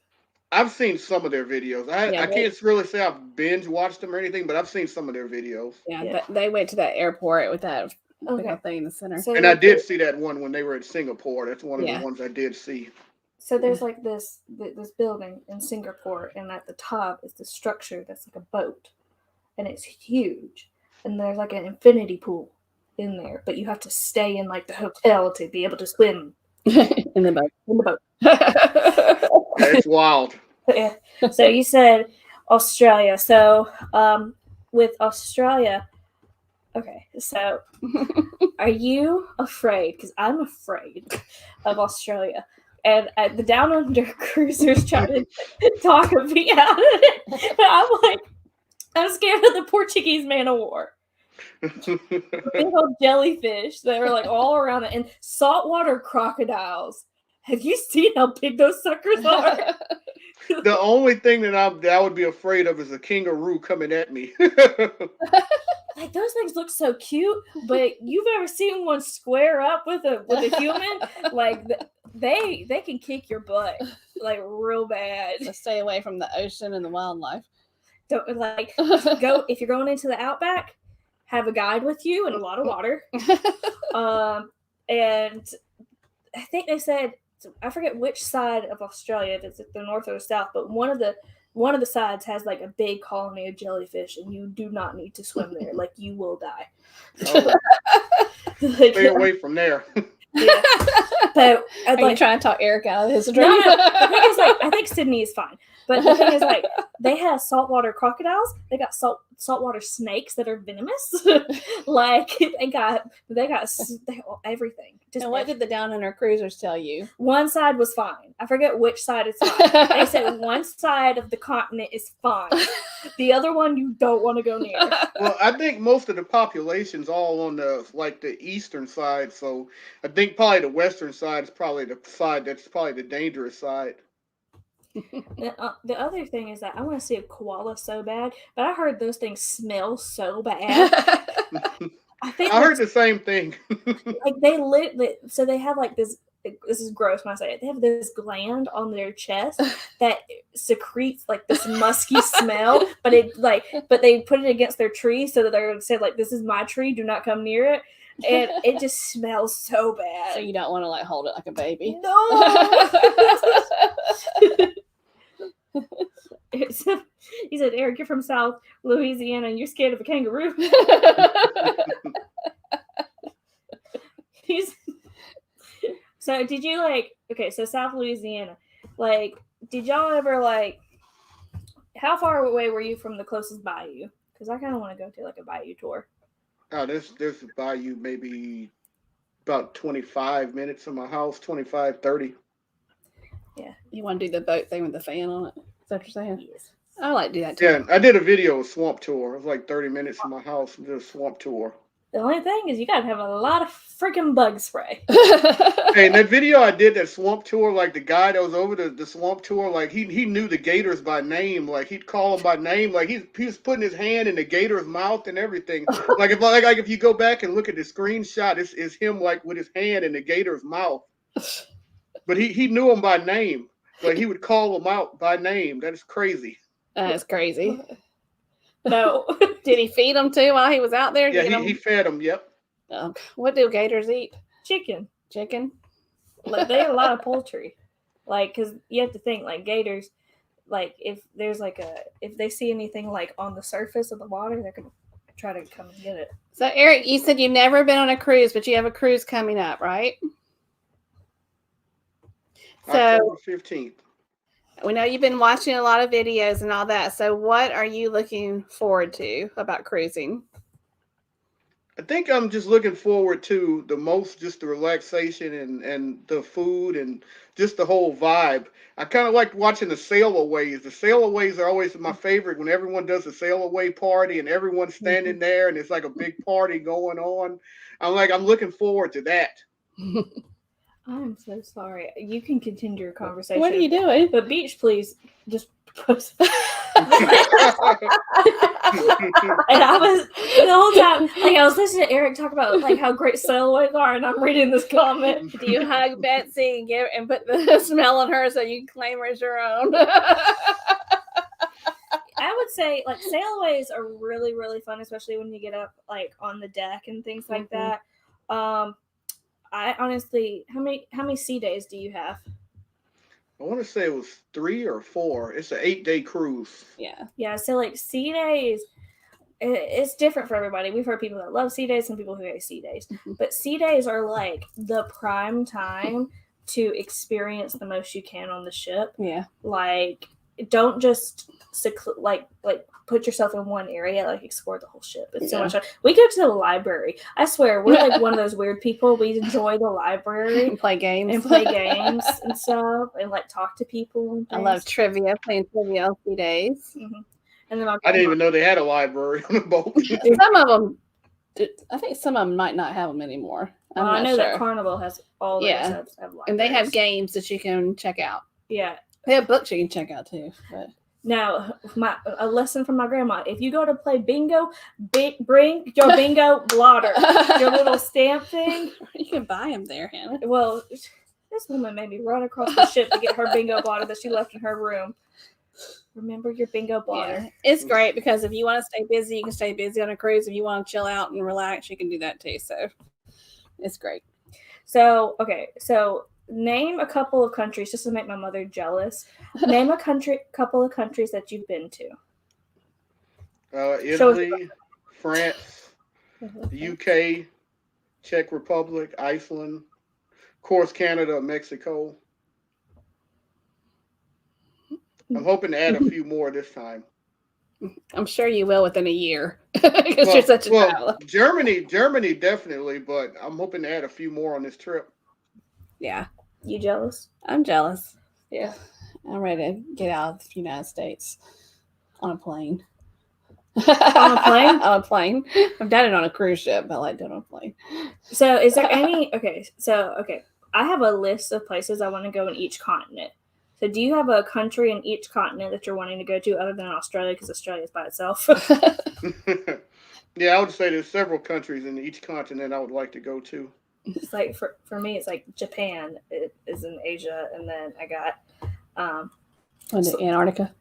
I've seen some of their videos. I can't really say I've binge watched them or anything, but I've seen some of their videos. Yeah. They went to that airport with that big thing in the center. So and I did see that one when they were in Singapore. That's one of the ones I did see. So there's like this building in Singapore, and at the top is the structure that's like a boat, and it's huge. And there's like an infinity pool in there, but you have to stay in like the hotel to be able to swim in the boat. In the boat. That's wild. Yeah. So you said Australia. So with Australia, okay. So are you afraid? Because I'm afraid of Australia. And the Down Under cruisers trying to talk me out of it. And I'm like, I'm scared of the Portuguese man of war. Big old jellyfish that are like all around it, and saltwater crocodiles. Have you seen how big those suckers are? The only thing that I would be afraid of is a kangaroo coming at me. Like, those things look so cute, but you've ever seen one square up with a human? Like, they can kick your butt like real bad. So stay away from the ocean and the wildlife. Don't go if you're going into the outback. Have a guide with you and a lot of water. And I think they said, I forget which side of Australia, if it's the north or the south, but one of the sides has like a big colony of jellyfish, and you do not need to swim there. Like, you will die. Stay away from there. Yeah. So Are you trying to talk Eric out of his dream? No, I think Sydney is fine. But the thing is, like, they have saltwater crocodiles. They got saltwater snakes that are venomous. Like, they got everything. And what did the Down Under cruisers tell you? One side was fine. I forget which side it's fine. They said one side of the continent is fine. The other one you don't want to go near. Well, I think most of the population's all on the eastern side, so I think probably the western side is probably the side that's probably the dangerous side. The other thing is that I want to see a koala so bad, but I heard those things smell so bad. I heard the same thing. Like so they have like this. This is gross when I say it. They have this gland on their chest that secretes like this musky smell, but they put it against their tree so that they're going to say like, "This is my tree. Do not come near it." And it just smells so bad. So you don't want to like hold it like a baby. No. He said, "Eric, you're from South Louisiana and you're scared of a kangaroo." So did you so South Louisiana, did y'all ever how far away were you from the closest bayou? Because I kind of want to go to a bayou tour. Oh, there's a bayou maybe about 25 minutes from my house, 25, 30. Yeah. You want to do the boat thing with the fan on it? Is that what you're saying? Yes. I like to do that too. Yeah, I did a video of swamp tour. It was like 30 minutes from my house. Did a swamp tour. The only thing is you got to have a lot of freaking bug spray. Hey, in that video I did, that swamp tour, like the guy that was over the swamp tour, like he knew the gators by name. Like he'd call them by name. Like he was putting his hand in the gator's mouth and everything. Like if you go back and look at the screenshot, it's him like with his hand in the gator's mouth. But he knew them by name. Like he would call them out by name. That is crazy. That is crazy. No. Did he feed them too while he was out there? Yeah, he fed them. Yep. What do gators eat? Chicken. Chicken? They eat a lot of poultry. Because you have to think, gators, if there's if they see anything on the surface of the water, they're going to try to come and get it. So, Eric, you said you've never been on a cruise, but you have a cruise coming up, right? October 15th. We know you've been watching a lot of videos and all that. So what are you looking forward to about cruising? I think I'm just looking forward to just the relaxation and the food and just the whole vibe. I kind of like watching the sail-aways. The sail-aways are always my favorite when everyone does a sail-away party and everyone's standing there and it's like a big party going on. I'm looking forward to that. I'm so sorry. You can continue your conversation. What are you doing? But Beach, please just post. And I was the whole time I was listening to Eric talk about how great sailways are, and I'm reading this comment. Do you hug Betsy and put the smell on her so you can claim her as your own? I would say sailways are really, really fun, especially when you get up on the deck and things like that. I honestly, how many sea days do you have? I want to say it was 3 or 4. It's an 8-day cruise. Yeah. So sea days, it's different for everybody. We've heard people that love sea days, some people who hate sea days. But sea days are the prime time to experience the most you can on the ship. Yeah. Don't just put yourself in one area, explore the whole ship. It's so much fun. We go to the library. I swear, we're one of those weird people. We enjoy the library and play games and stuff and talk to people. And I love trivia, playing trivia all 3 days. Mm-hmm. And then I didn't even know they had a library on the boat. Some of them, I think some of them might not have them anymore. I know that Carnival has all their subs have libraries. And they have games that you can check out. Yeah. They have books you can check out too. But now, a lesson from my grandma: if you go to play bingo, bring your bingo blotter, your little stamp thing. You can buy them there, Hannah. Well, this woman made me run across the ship to get her bingo blotter that she left in her room. Remember your bingo blotter. Yeah. It's great because if you want to stay busy, you can stay busy on a cruise. If you want to chill out and relax, you can do that too. So it's great. So name a couple of countries, just to make my mother jealous. Name a couple of countries that you've been to. Italy, France, UK, Czech Republic, Iceland, of course, Canada, Mexico. I'm hoping to add a few more this time. I'm sure you will within a year because you're such a traveler. Germany definitely, but I'm hoping to add a few more on this trip. Yeah. You jealous? I'm jealous. Yeah. I'm ready to get out of the United States on a plane. On a plane? On a plane. I've done it on a cruise ship, but I like doing it on a plane. So is there any okay, I have a list of places I want to go in each continent. So do you have a country in each continent that you're wanting to go to other than Australia, because Australia is by itself? Yeah, I would say there's several countries in each continent I would like to go to. It's like for me, it's like Japan is in Asia, and then I got Antarctica.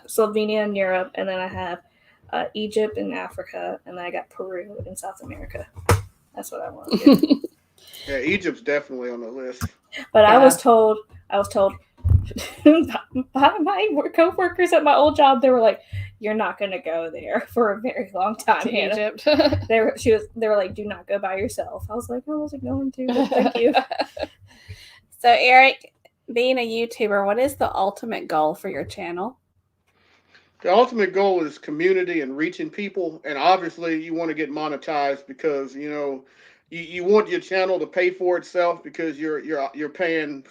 Slovenia in Europe, and then I have Egypt in Africa, and then I got Peru in South America. That's what I want to do. Yeah, Egypt's definitely on the list. But yeah. I was told by my co-workers at my old job, they were like, "You're not going to go there for a very long time." To Egypt. They were like, "Do not go by yourself." I was like, "I wasn't going to, but thank you." So, Eric, being a YouTuber, what is the ultimate goal for your channel? The ultimate goal is community and reaching people, and obviously you want to get monetized because you want your channel to pay for itself because you're paying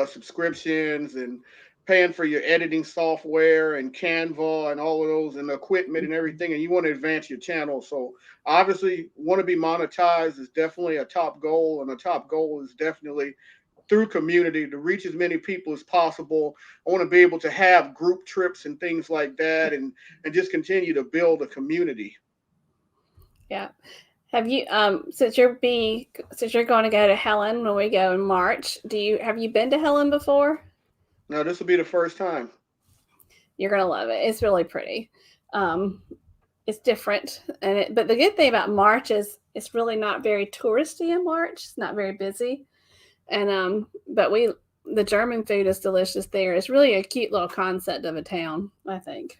subscriptions and paying for your editing software and Canva and all of those and equipment and everything, and you want to advance your channel. So obviously want to be monetized is definitely a top goal, and a top goal is definitely through community to reach as many people as possible. I want to be able to have group trips and things like that, and just continue to build a community. Yeah. Have you since you're going to go to Helen when we go in March, have you been to Helen before? No, this will be the first time. You're gonna love it. It's really pretty. It's different, but the good thing about March is it's really not very touristy in March. It's not very busy, and but the German food is delicious there. It's really a cute little concept of a town, I think.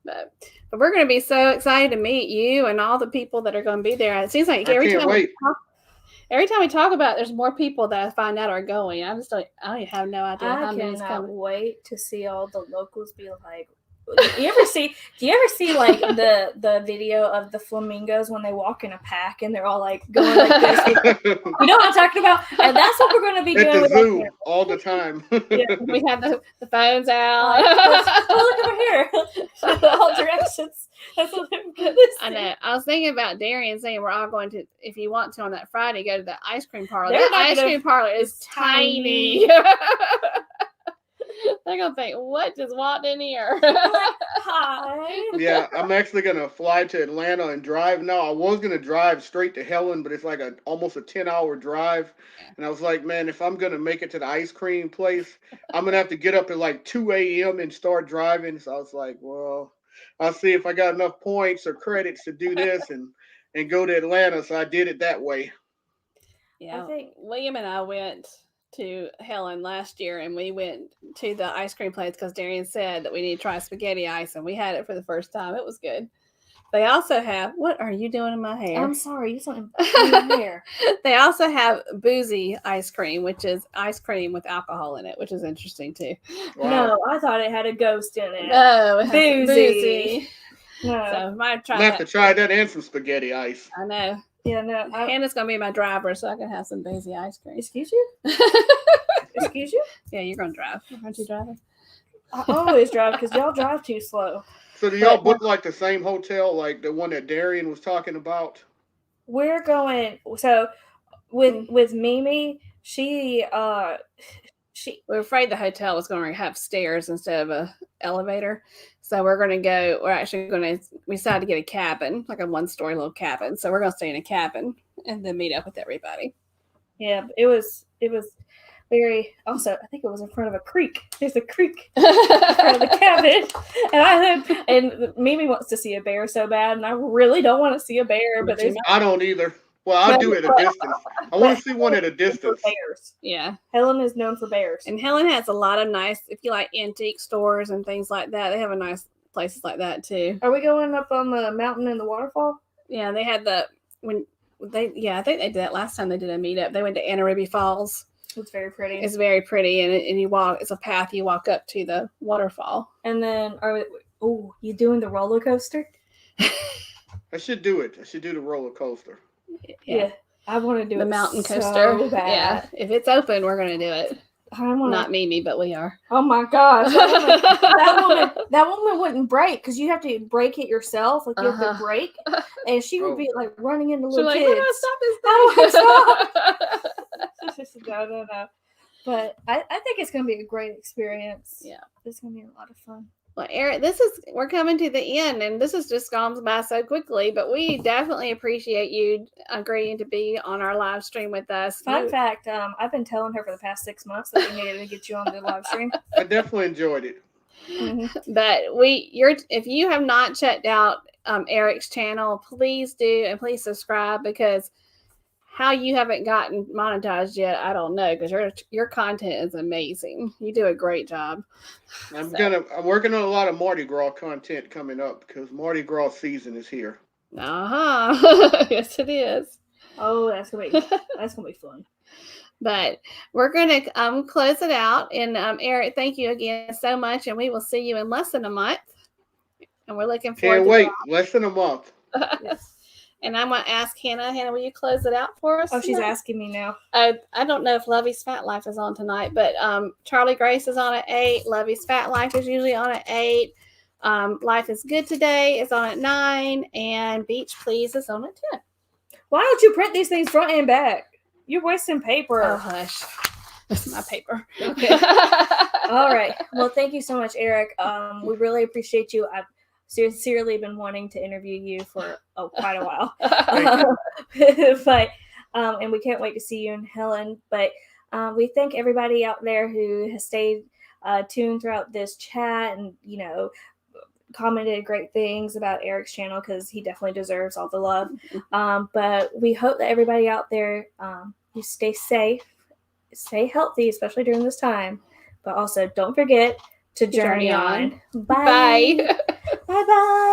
But we're going to be so excited to meet you and all the people that are going to be there. It seems like every time we talk about it, there's more people that I find out are going. I have no idea how many is coming. I cannot wait to see all the locals be like, do you ever see like the video of the flamingos when they walk in a pack and they're all like going like this? You know what I'm talking about? And that's what we're going to be doing at the zoo all the time. Yeah, we have the phones out. Look over here. All directions. That's what I'm going to see. I know. I was thinking about Darian saying we're all going to, if you want to on that Friday, go to the ice cream parlor. The ice cream parlor is tiny. They're going to think, what just walked in here? Hi. Yeah, I'm actually going to fly to Atlanta and drive now. I was going to drive straight to Helen, but it's like almost a 10-hour drive. And I was like, man, if I'm going to make it to the ice cream place, I'm going to have to get up at like 2 a.m. and start driving. So I was like, well, I'll see if I got enough points or credits to do this and go to Atlanta. So I did it that way. Yeah, I think William and I went to Helen last year, and we went to the ice cream place because Darian said that we need to try spaghetti ice, and we had it for the first time. It was good. They also have, what are you doing in my hair? I'm sorry, you something in my hair. They also have boozy ice cream, which is ice cream with alcohol in it, which is interesting too. Wow. No, I thought it had a ghost in it. No, it boozy. No. So I might try have to try that and some spaghetti ice. I know. Yeah, no. Hannah's going to be my driver, so I can have some boozy ice cream. Excuse you? Excuse you? Yeah, you're going to drive. Aren't you driving? I always drive because y'all drive too slow. So do y'all book like the same hotel, like the one that Darian was talking about? We're going. So with Mimi, we're afraid the hotel was going to have stairs instead of a elevator. So we're actually going to, we decided to get a cabin, like a 1-story little cabin. So we're going to stay in a cabin and then meet up with everybody. Yeah, it was very, also, I think it was in front of a creek. There's a creek in front of the cabin. And Mimi wants to see a bear so bad. And I really don't want to see a bear, but I don't either. Well, I'll do it at a distance. I want to see one at a distance. Bears. Yeah. Helen is known for bears. And Helen has a lot of nice, if you like antique stores and things like that, they have a nice places like that too. Are we going up on the mountain and the waterfall? Yeah, they had I think they did that last time they did a meetup. They went to Anna Ruby Falls. It's very pretty. It's very pretty, and you walk. It's a path you walk up to the waterfall. And then, you doing the roller coaster? I should do it. I should do the roller coaster. Yeah. I want to do the it mountain so coaster. bad. Yeah, if it's open, we're gonna do it. Not Mimi, but we are. Oh my gosh, that woman wouldn't break because you have to break it yourself. Like you have to break, and she would be like running into little kids. Like, how do I stop this thing? No. But I think it's gonna be a great experience. Yeah, it's gonna be a lot of fun. Well, Eric, we're coming to the end, and this has just gone by so quickly, but we definitely appreciate you agreeing to be on our live stream with us. Fun fact, I've been telling her for the past 6 months that we needed to get you on the live stream. I definitely enjoyed it. Mm-hmm. But if you have not checked out Eric's channel, please do, and please subscribe, because how you haven't gotten monetized yet, I don't know, because your content is amazing. You do a great job. I'm working on a lot of Mardi Gras content coming up because Mardi Gras season is here. Yes, it is. Oh, that's gonna be fun. But we're gonna close it out. And Eric, thank you again so much, and we will see you in less than a month. And we're looking forward. Can't wait. Less than a month. Yes. And I'm going to ask Hannah. Hannah, will you close it out for us? Oh, she's asking me now. I don't know if Lovey's Fat Life is on tonight, but Charlie Grace is on at 8. Lovey's Fat Life is usually on at 8. Life is Good Today is on at 9. And Beach Please is on at 10. Why don't you print these things front and back? You're wasting paper. Oh, hush. This is my paper. Okay. All right. Well, thank you so much, Eric. We really appreciate you. I've sincerely been wanting to interview you for quite a while. But and we can't wait to see you in Helen. But we thank everybody out there who has stayed tuned throughout this chat and, commented great things about Eric's channel, because he definitely deserves all the love. But we hope that everybody out there, you stay safe, stay healthy, especially during this time. But also don't forget to journey on. Bye. Bye. Bye-bye.